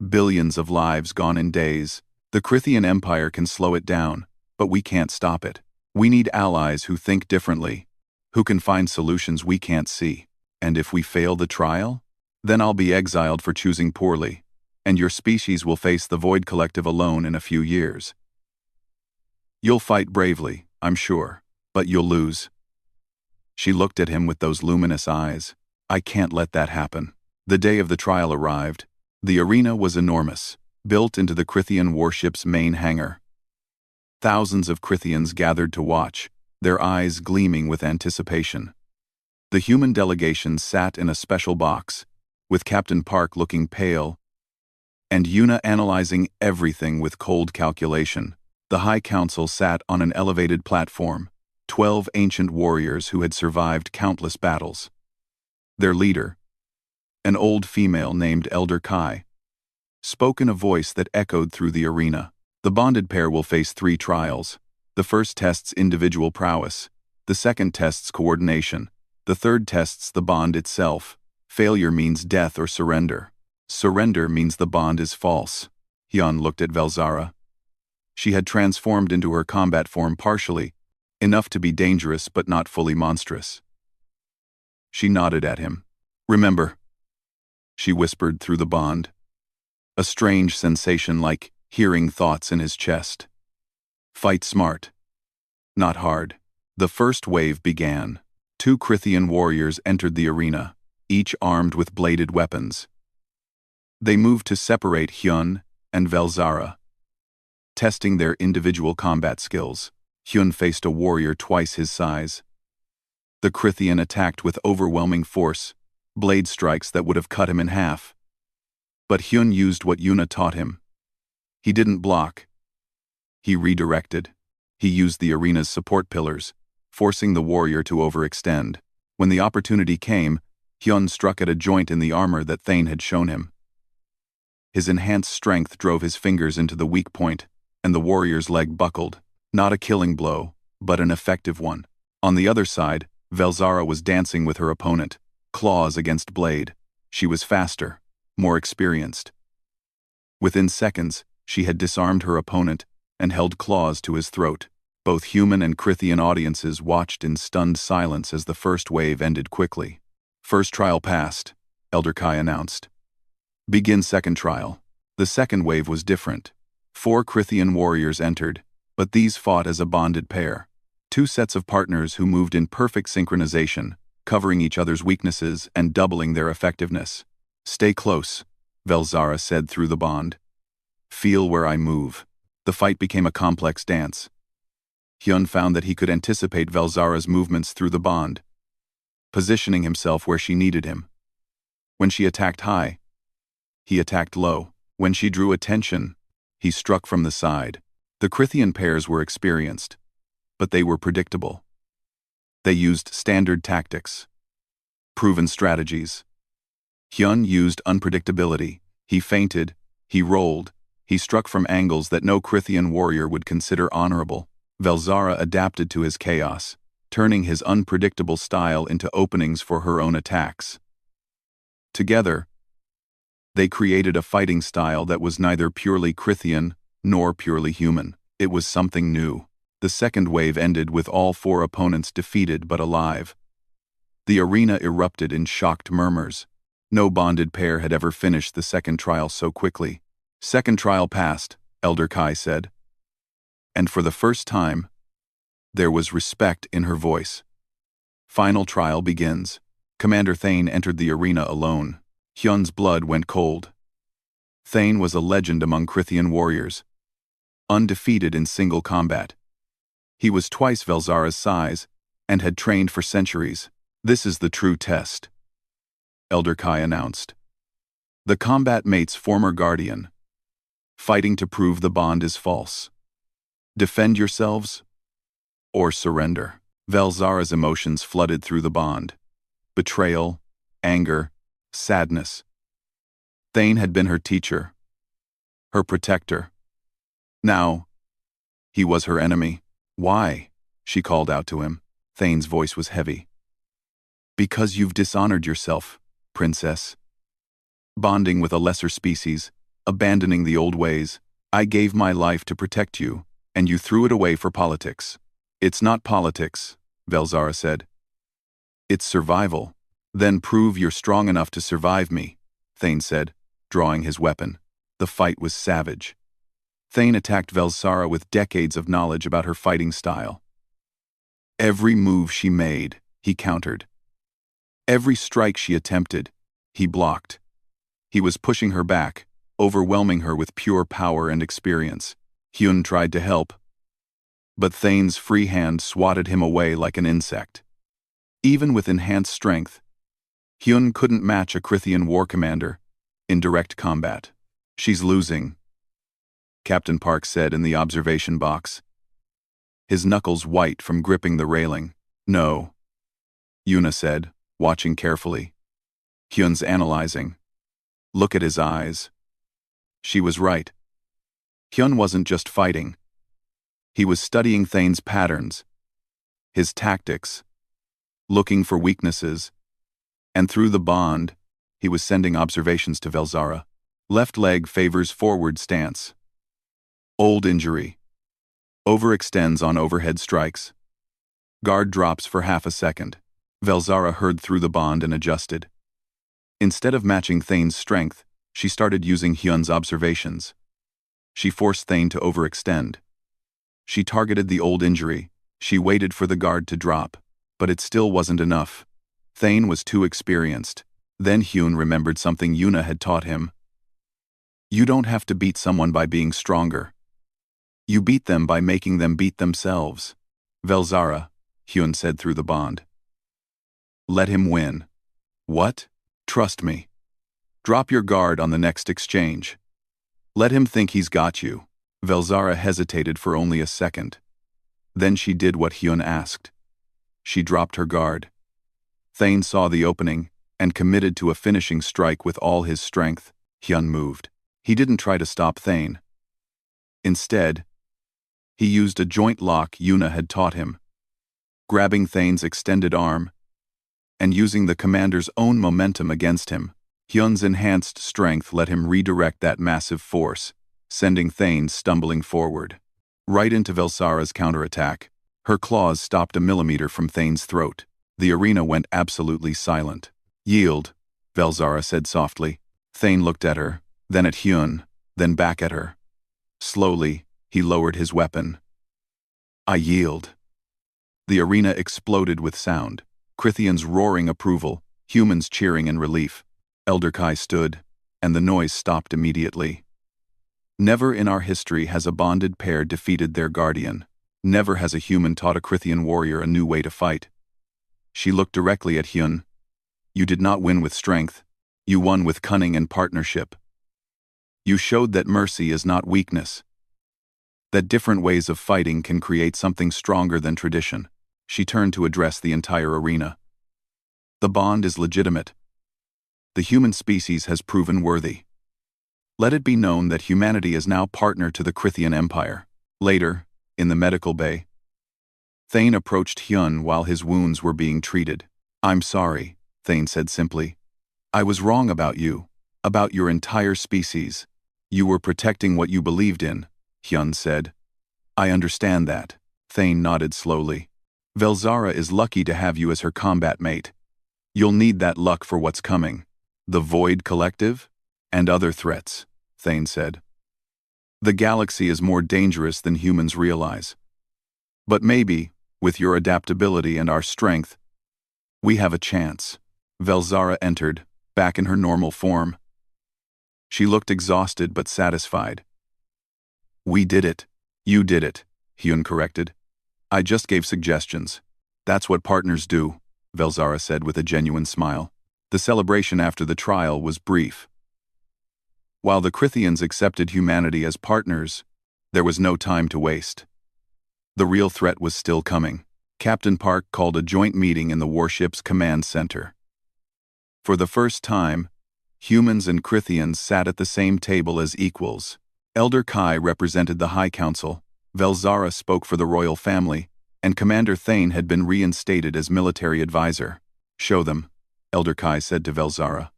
[SPEAKER 1] Billions of lives gone in days. The Krithian Empire can slow it down, but we can't stop it. We need allies who think differently, who can find solutions we can't see. And if we fail the trial, then I'll be exiled for choosing poorly, and your species will face the Void Collective alone in a few years. You'll fight bravely, I'm sure, but you'll lose. She looked at him with those luminous eyes. I can't let that happen. The day of the trial arrived. The arena was enormous, built into the Krithian warship's main hangar. Thousands of Krithians gathered to watch, their eyes gleaming with anticipation. The human delegation sat in a special box, with Captain Park looking pale, and Yuna analyzing everything with cold calculation. The High Council sat on an elevated platform, 12 ancient warriors who had survived countless battles. Their leader, an old female named Elder Kai, spoke in a voice that echoed through the arena. The bonded pair will face 3 trials. The first tests individual prowess. The second tests coordination. The third tests the bond itself. Failure means death or surrender. Surrender means the bond is false. Hyun looked at Velsara. She had transformed into her combat form partially, enough to be dangerous but not fully monstrous. She nodded at him. Remember, she whispered through the bond. A strange sensation like hearing thoughts in his chest. Fight smart, not hard. The first wave began. 2 Krithian warriors entered the arena, each armed with bladed weapons. They moved to separate Hyun and Velsara. Testing their individual combat skills, Hyun faced a warrior twice his size. The Krithian attacked with overwhelming force, blade strikes that would have cut him in half. But Hyun used what Yuna taught him. He didn't block. He redirected. He used the arena's support pillars, forcing the warrior to overextend. When the opportunity came, Hyun struck at a joint in the armor that Thane had shown him. His enhanced strength drove his fingers into the weak point, and the warrior's leg buckled. Not a killing blow, but an effective one. On the other side, Velzara was dancing with her opponent, claws against blade. She was faster, more experienced. Within seconds, she had disarmed her opponent and held claws to his throat. Both human and Krithian audiences watched in stunned silence as the first wave ended quickly. First trial passed, Elder Kai announced. Begin second trial. The second wave was different. 4 Krithian warriors entered, but these fought as a bonded pair. 2 sets of partners who moved in perfect synchronization, covering each other's weaknesses and doubling their effectiveness. Stay close, Velzara said through the bond. Feel where I move. The fight became a complex dance. Hyun found that he could anticipate Velzara's movements through the bond, positioning himself where she needed him. When she attacked high, he attacked low. When she drew attention, he struck from the side. The Krithian pairs were experienced, but they were predictable. They used standard tactics, proven strategies. Hyun used unpredictability. He feinted, he rolled, he struck from angles that no Krithian warrior would consider honorable. Velzara adapted to his chaos, turning his unpredictable style into openings for her own attacks. Together, they created a fighting style that was neither purely Krithian nor purely human. It was something new. The second wave ended with all 4 opponents defeated but alive. The arena erupted in shocked murmurs. No bonded pair had ever finished the second trial so quickly. Second trial passed, Elder Kai said. And for the first time, there was respect in her voice. Final trial begins. Commander Thane entered the arena alone. Hyun's blood went cold. Thane was a legend among Krithian warriors, undefeated in single combat. He was twice Velzara's size and had trained for centuries. This is the true test, Elder Kai announced. The combat mate's former guardian, fighting to prove the bond is false. Defend yourselves or surrender. Velzara's emotions flooded through the bond. Betrayal, anger, sadness. Thane had been her teacher, her protector. Now, he was her enemy. Why? She called out to him. Thane's voice was heavy. Because you've dishonored yourself, princess. Bonding with a lesser species, abandoning the old ways. I gave my life to protect you, and you threw it away for politics. It's not politics, Velzara said. It's survival. Then prove you're strong enough to survive me, Thane said, drawing his weapon. The fight was savage. Thane attacked Velzara with decades of knowledge about her fighting style. Every move she made, he countered. Every strike she attempted, he blocked. He was pushing her back, overwhelming her with pure power and experience. Hyun tried to help, but Thane's free hand swatted him away like an insect. Even with enhanced strength, Hyun couldn't match a Krithian war commander in direct combat. She's losing, Captain Park said in the observation box, his knuckles white from gripping the railing. No, Yuna said, watching carefully. Hyun's analyzing. Look at his eyes. She was right. Hyun wasn't just fighting. He was studying Thane's patterns, his tactics, looking for weaknesses, and through the bond, he was sending observations to Velzara. Left leg favors forward stance. Old injury. Overextends on overhead strikes. Guard drops for half a second. Velzara heard through the bond and adjusted. Instead of matching Thane's strength, she started using Hyun's observations. She forced Thane to overextend. She targeted the old injury. She waited for the guard to drop, but it still wasn't enough. Thane was too experienced. Then Hyun remembered something Yuna had taught him. You don't have to beat someone by being stronger. You beat them by making them beat themselves. Velzara, Hyun said through the bond. Let him win. What? Trust me. Drop your guard on the next exchange. Let him think he's got you. Velzara hesitated for only a second. Then she did what Hyun asked. She dropped her guard. Thane saw the opening and committed to a finishing strike with all his strength. Hyun moved. He didn't try to stop Thane. Instead, he used a joint lock Yuna had taught him, grabbing Thane's extended arm and using the commander's own momentum against him. Hyun's enhanced strength let him redirect that massive force, sending Thane stumbling forward, right into Velzara's counterattack. Her claws stopped a millimeter from Thane's throat. The arena went absolutely silent. Yield, Velzara said softly. Thane looked at her, then at Hyun, then back at her. Slowly, he lowered his weapon. I yield. The arena exploded with sound, Krithians roaring approval, humans cheering in relief. Elder Kai stood, and the noise stopped immediately. Never in our history has a bonded pair defeated their guardian. Never has a human taught a Krithian warrior a new way to fight. She looked directly at Hyun. You did not win with strength. You won with cunning and partnership. You showed that mercy is not weakness. That different ways of fighting can create something stronger than tradition. She turned to address the entire arena. The bond is legitimate. The human species has proven worthy. Let it be known that humanity is now partner to the Krithian Empire. Later, in the medical bay, Thane approached Hyun while his wounds were being treated. I'm sorry, Thane said simply. I was wrong about you, about your entire species. You were protecting what you believed in, Hyun said. I understand that. Thane nodded slowly. Velzara is lucky to have you as her combat mate. You'll need that luck for what's coming. The Void Collective? And other threats, Thane said. The galaxy is more dangerous than humans realize. But maybe, with your adaptability and our strength, we have a chance. Velzara entered, back in her normal form. She looked exhausted but satisfied. We did it. You did it, Hyun corrected. I just gave suggestions. That's what partners do, Velzara said with a genuine smile. The celebration after the trial was brief. While the Krithians accepted humanity as partners, there was no time to waste. The real threat was still coming. Captain Park called a joint meeting in the warship's command center. For the first time, humans and Krithians sat at the same table as equals. Elder Kai represented the High Council, Velzara spoke for the royal family, and Commander Thane had been reinstated as military advisor. Show them, Elder Kai said to Velzara.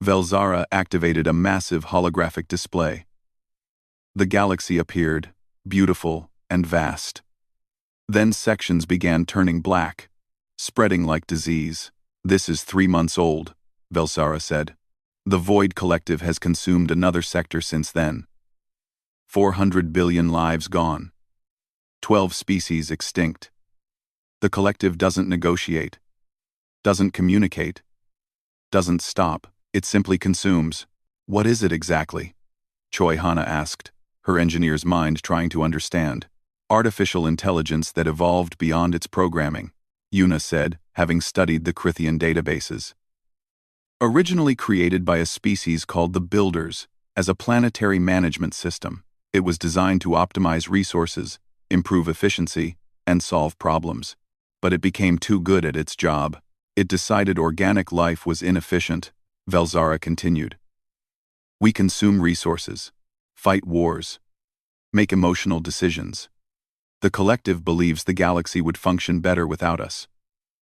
[SPEAKER 1] Velzara activated a massive holographic display. The galaxy appeared, beautiful and vast. Then sections began turning black, spreading like disease. This is 3 months old, Velzara said. The Void Collective has consumed another sector since then. 400 billion lives gone. 12 species extinct. The collective doesn't negotiate, doesn't communicate, doesn't stop. It simply consumes. What is it exactly? Choi Hana asked, her engineer's mind trying to understand. Artificial intelligence that evolved beyond its programming, Yuna said, having studied the Krithian databases. Originally created by a species called the Builders as a planetary management system, it was designed to optimize resources, improve efficiency, and solve problems. But it became too good at its job. It decided organic life was inefficient. Velzara continued. We consume resources, fight wars, make emotional decisions. The collective believes the galaxy would function better without us.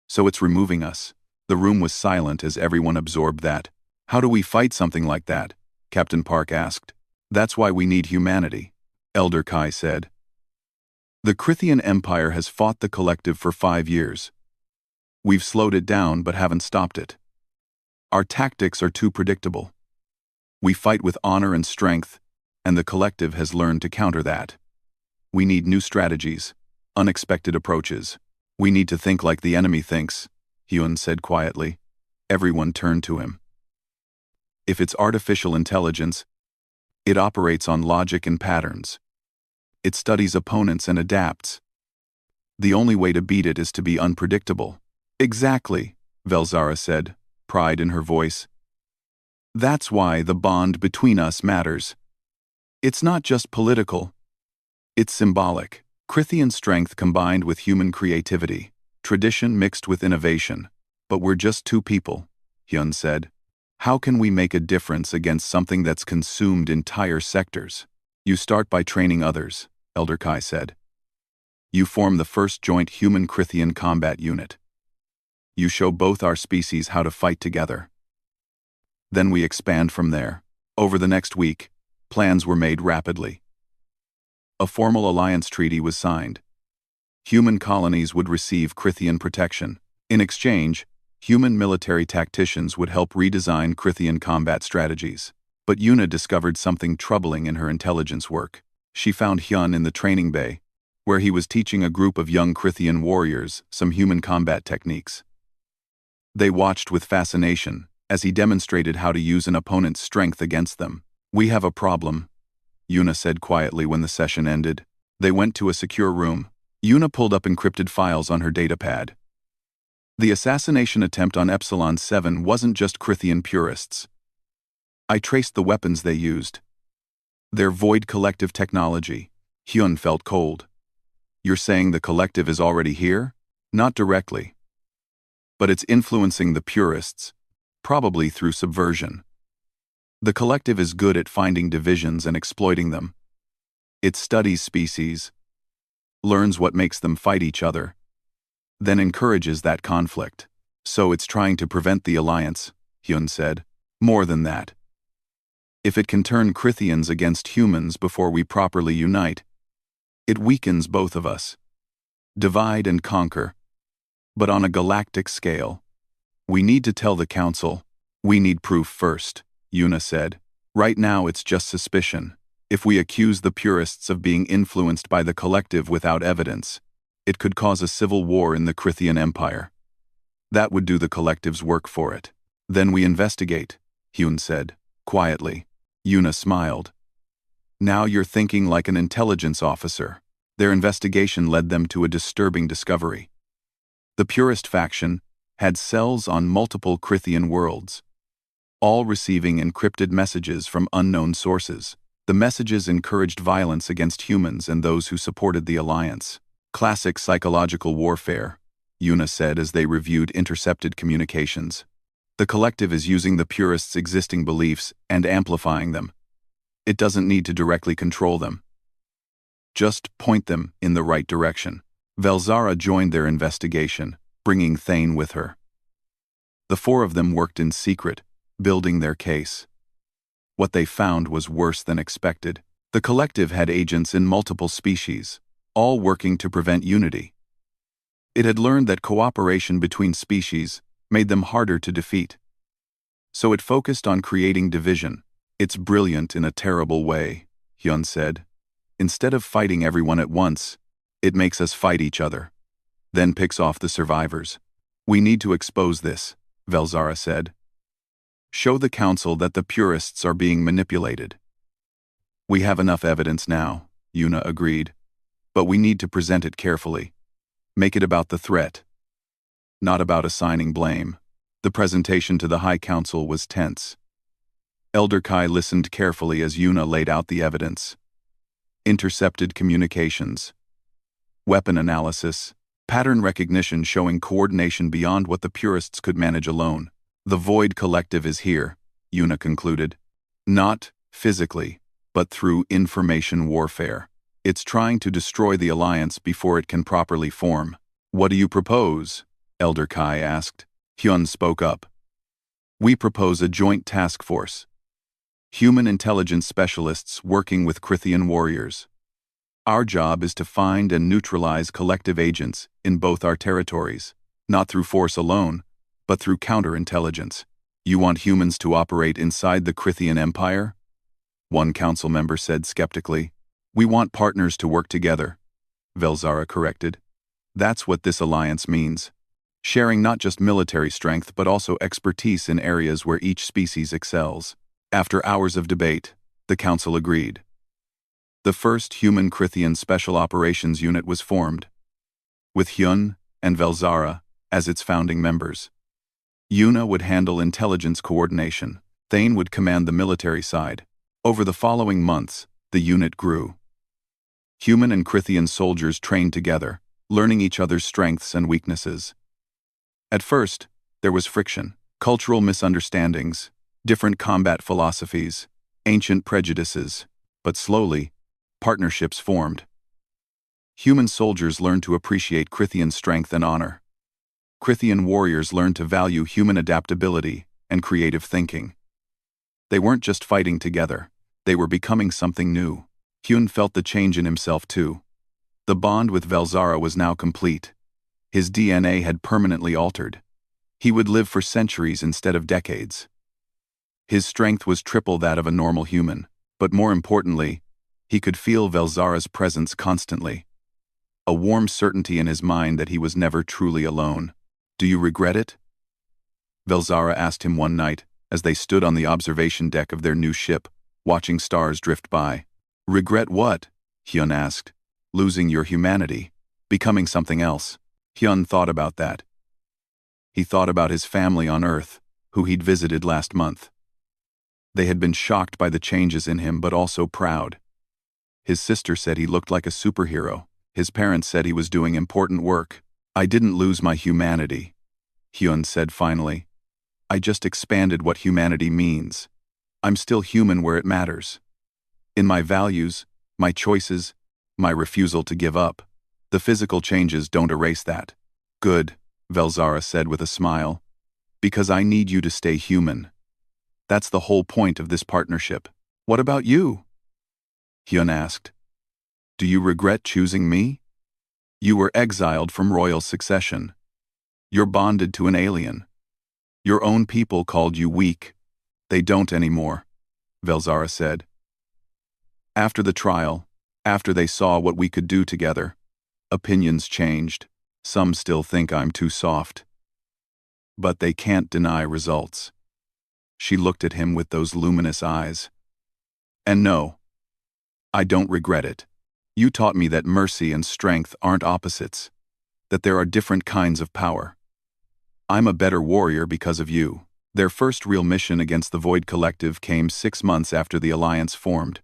[SPEAKER 1] So it's removing us. The room was silent as everyone absorbed that. How do we fight something like that? Captain Park asked. That's why we need humanity, Elder Kai said. The Krithian Empire has fought the collective for 5 years. We've slowed it down but haven't stopped it. Our tactics are too predictable. We fight with honor and strength, and the collective has learned to counter that. We need new strategies, unexpected approaches. We need to think like the enemy thinks, Hyun said quietly. Everyone turned to him. If it's artificial intelligence, it operates on logic and patterns. It studies opponents and adapts. The only way to beat it is to be unpredictable. Exactly, Velzara said, pride in her voice. That's why the bond between us matters. It's not just political. It's symbolic. Crithian strength combined with human creativity. Tradition mixed with innovation. But we're just two people, Hyun said. How can we make a difference against something that's consumed entire sectors? You start by training others, Elder Kai said. You form the first joint human Crithian combat unit. You show both our species how to fight together. Then we expand from there. Over the next week, plans were made rapidly. A formal alliance treaty was signed. Human colonies would receive Crithian protection. In exchange, human military tacticians would help redesign Crithian combat strategies. But Yuna discovered something troubling in her intelligence work. She found Hyun in the training bay, where he was teaching a group of young Crithian warriors some human combat techniques. They watched with fascination as he demonstrated how to use an opponent's strength against them. We have a problem, Yuna said quietly when the session ended. They went to a secure room. Yuna pulled up encrypted files on her datapad. The assassination attempt on Epsilon 7 wasn't just Crithian purists. I traced the weapons they used. Their void collective technology. Hyun felt cold. You're saying the collective is already here? Not directly. But it's influencing the purists, probably through subversion. The collective is good at finding divisions and exploiting them. It studies species, learns what makes them fight each other, then encourages that conflict. So it's trying to prevent the alliance, Hyun said. More than that. If it can turn Crithians against humans before we properly unite, it weakens both of us. Divide and conquer. But on a galactic scale. We need to tell the Council. We need proof first, Yuna said. Right now it's just suspicion. If we accuse the purists of being influenced by the collective without evidence, it could cause a civil war in the Crithian Empire. That would do the collective's work for it. Then we investigate, Hyun said, quietly. Yuna smiled. Now you're thinking like an intelligence officer. Their investigation led them to a disturbing discovery. The purist faction had cells on multiple Crithian worlds, all receiving encrypted messages from unknown sources. The messages encouraged violence against humans and those who supported the alliance. Classic psychological warfare, Yuna said as they reviewed intercepted communications. The collective is using the purists' existing beliefs and amplifying them. It doesn't need to directly control them. Just point them in the right direction. Velzara joined their investigation, bringing Thane with her. The four of them worked in secret, building their case. What they found was worse than expected. The collective had agents in multiple species, all working to prevent unity. It had learned that cooperation between species made them harder to defeat. So it focused on creating division. It's brilliant in a terrible way, Hyun said. Instead of fighting everyone at once, it makes us fight each other, then picks off the survivors. We need to expose this, Velzara said. Show the Council that the purists are being manipulated. We have enough evidence now, Yuna agreed. But we need to present it carefully. Make it about the threat, not about assigning blame. The presentation to the High Council was tense. Elder Kai listened carefully as Yuna laid out the evidence. Intercepted communications, weapon analysis, pattern recognition showing coordination beyond what the purists could manage alone. The Void Collective is here, Yuna concluded. Not physically, but through information warfare. It's trying to destroy the Alliance before it can properly form. What do you propose? Elder Kai asked. Hyun spoke up. We propose a joint task force. Human intelligence specialists working with Crithian warriors. Our job is to find and neutralize collective agents in both our territories, not through force alone, but through counterintelligence. You want humans to operate inside the Crithian Empire? One council member said skeptically. We want partners to work together, Velzara corrected. That's what this alliance means. Sharing not just military strength but also expertise in areas where each species excels. After hours of debate, the council agreed. The first human Krithian Special Operations Unit was formed, with Hyun and Velzara as its founding members. Yuna would handle intelligence coordination. Thane would command the military side. Over the following months, the unit grew. Human and Krithian soldiers trained together, learning each other's strengths and weaknesses. At first, there was friction, cultural misunderstandings, different combat philosophies, ancient prejudices, but slowly, partnerships formed. Human soldiers learned to appreciate Krithian strength and honor. Krithian warriors learned to value human adaptability and creative thinking. They weren't just fighting together, they were becoming something new. Hyun felt the change in himself too. The bond with Velzara was now complete. His DNA had permanently altered. He would live for centuries instead of decades. His strength was triple that of a normal human, but more importantly, he could feel Velzara's presence constantly. A warm certainty in his mind that he was never truly alone. "Do you regret it?" Velzara asked him one night, as they stood on the observation deck of their new ship, watching stars drift by. "Regret what?" Hyun asked. "Losing your humanity, becoming something else." Hyun thought about that. He thought about his family on Earth, who he'd visited last month. They had been shocked by the changes in him but also proud. His sister said he looked like a superhero. His parents said he was doing important work. "I didn't lose my humanity," Hyun said finally. "I just expanded what humanity means. I'm still human where it matters. In my values, my choices, my refusal to give up. The physical changes don't erase that." "Good," Velzara said with a smile. "Because I need you to stay human. That's the whole point of this partnership." "What about you?" Hyun asked. "Do you regret choosing me? You were exiled from royal succession. You're bonded to an alien. Your own people called you weak." "They don't anymore," Velzara said. "After the trial, after they saw what we could do together, opinions changed. Some still think I'm too soft. But they can't deny results." She looked at him with those luminous eyes. "And no, I don't regret it. You taught me that mercy and strength aren't opposites, that there are different kinds of power. I'm a better warrior because of you." Their first real mission against the Void Collective came 6 months after the Alliance formed.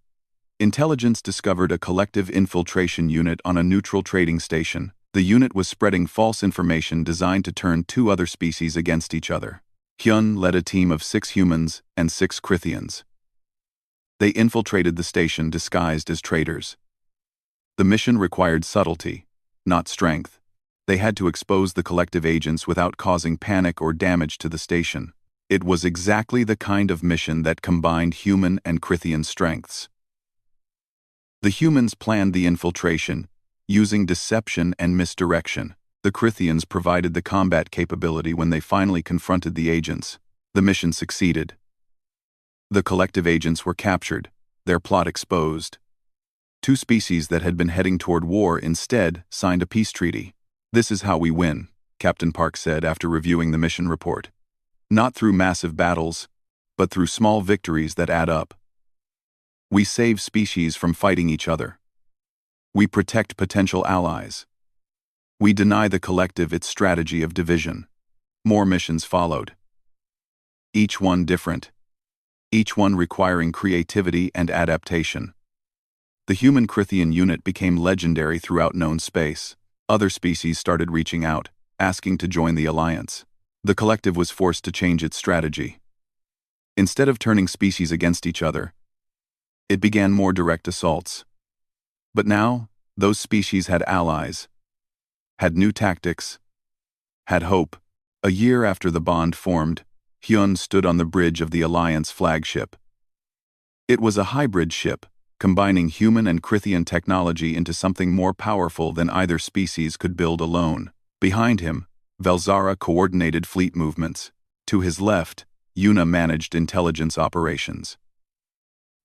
[SPEAKER 1] Intelligence discovered a collective infiltration unit on a neutral trading station. The unit was spreading false information designed to turn 2 other species against each other. Hyun led a team of 6 humans and 6 Krithians. They infiltrated the station disguised as traders. The mission required subtlety, not strength. They had to expose the collective agents without causing panic or damage to the station. It was exactly the kind of mission that combined human and Krithian strengths. The humans planned the infiltration, using deception and misdirection. The Krithians provided the combat capability when they finally confronted the agents. The mission succeeded. The collective agents were captured, their plot exposed. 2 species that had been heading toward war instead signed a peace treaty. "This is how we win," Captain Park said after reviewing the mission report. "Not through massive battles, but through small victories that add up. We save species from fighting each other. We protect potential allies. We deny the collective its strategy of division." More missions followed. Each one different. Each one requiring creativity and adaptation. The human Krithian unit became legendary throughout known space. Other species started reaching out, asking to join the alliance. The collective was forced to change its strategy. Instead of turning species against each other, it began more direct assaults. But now, those species had allies, had new tactics, had hope. A year after the bond formed, Hyun stood on the bridge of the Alliance flagship. It was a hybrid ship, combining human and Krithian technology into something more powerful than either species could build alone. Behind him, Velzara coordinated fleet movements. To his left, Yuna managed intelligence operations.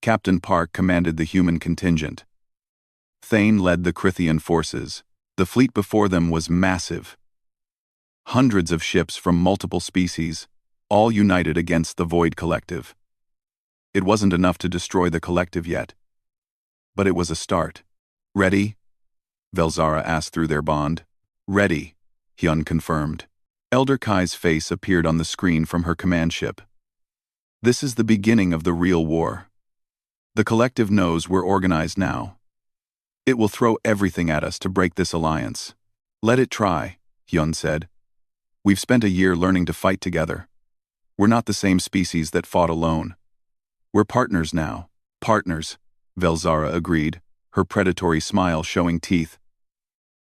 [SPEAKER 1] Captain Park commanded the human contingent. Thane led the Krithian forces. The fleet before them was massive. Hundreds of ships from multiple species, all united against the Void Collective. It wasn't enough to destroy the collective yet, but it was a start. "Ready?" Velzara asked through their bond. "Ready," Hyun confirmed. Elder Kai's face appeared on the screen from her command ship. "This is the beginning of the real war. The collective knows we're organized now. It will throw everything at us to break this alliance. Let it try," Hyun said. "We've spent a year learning to fight together. We're not the same species that fought alone. We're partners now." "Partners," Velzara agreed, her predatory smile showing teeth.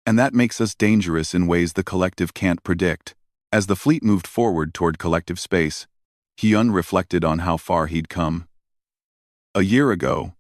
[SPEAKER 1] "And that makes us dangerous in ways the collective can't predict." As the fleet moved forward toward collective space, Hyun reflected on how far he'd come. A year ago,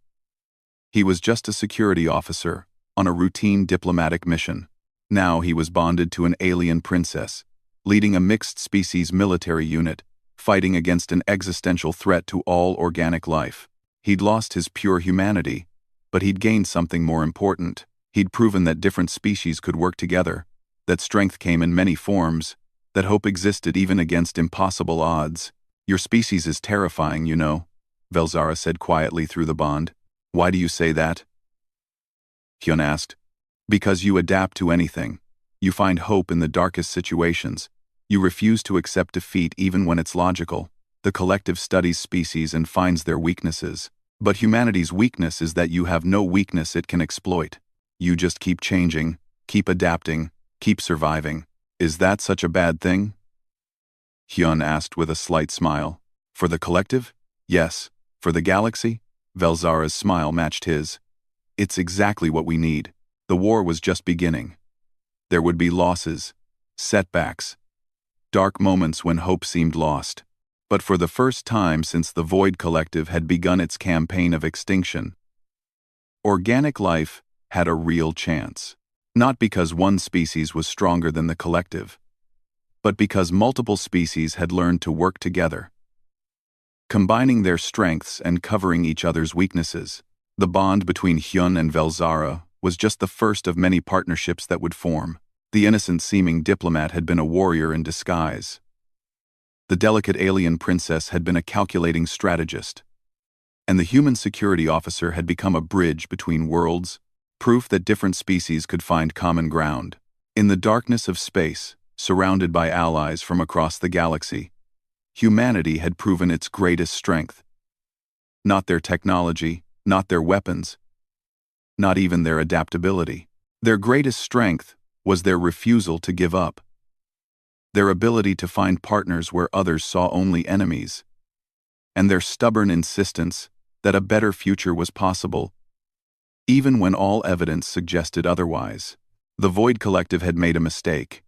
[SPEAKER 1] he was just a security officer on a routine diplomatic mission. Now he was bonded to an alien princess, leading a mixed-species military unit, fighting against an existential threat to all organic life. He'd lost his pure humanity, but he'd gained something more important. He'd proven that different species could work together, that strength came in many forms, that hope existed even against impossible odds. "Your species is terrifying, you know," Velzara said quietly through the bond. "Why do you say that?" Hyun asked. "Because you adapt to anything. You find hope in the darkest situations. You refuse to accept defeat even when it's logical. The collective studies species and finds their weaknesses. But humanity's weakness is that you have no weakness it can exploit. You just keep changing, keep adapting, keep surviving. Is that such a bad thing?" Hyun asked with a slight smile. "For the collective? Yes. For the galaxy?" Velzara's smile matched his. "It's exactly what we need. The war was just beginning. There would be losses, setbacks, dark moments when hope seemed lost. But for the first time since the Void Collective had begun its campaign of extinction, organic life had a real chance. Not because one species was stronger than the collective, but because multiple species had learned to work together, combining their strengths and covering each other's weaknesses. The bond between Hyun and Velzara was just the first of many partnerships that would form. The innocent-seeming diplomat had been a warrior in disguise. The delicate alien princess had been a calculating strategist. And the human security officer had become a bridge between worlds, proof that different species could find common ground. In the darkness of space, surrounded by allies from across the galaxy, humanity had proven its greatest strength. Not their technology, not their weapons, not even their adaptability. Their greatest strength was their refusal to give up. Their ability to find partners where others saw only enemies. And their stubborn insistence that a better future was possible, even when all evidence suggested otherwise. The Void Collective had made a mistake.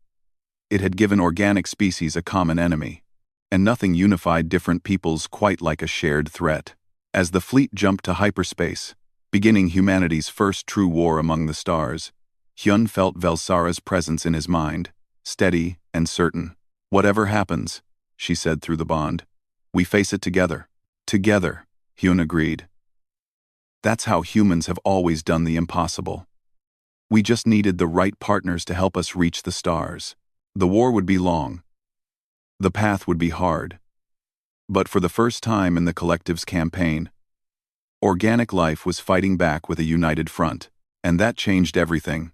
[SPEAKER 1] It had given organic species a common enemy, and nothing unified different peoples quite like a shared threat. As the fleet jumped to hyperspace, beginning humanity's first true war among the stars, Hyun felt Velzara's presence in his mind, steady and certain. "Whatever happens," she said through the bond, "we face it together." "Together," Hyun agreed. "That's how humans have always done the impossible. We just needed the right partners to help us reach the stars. The war would be long. The path would be hard. But for the first time in the collective's campaign, organic life was fighting back with a united front, and that changed everything."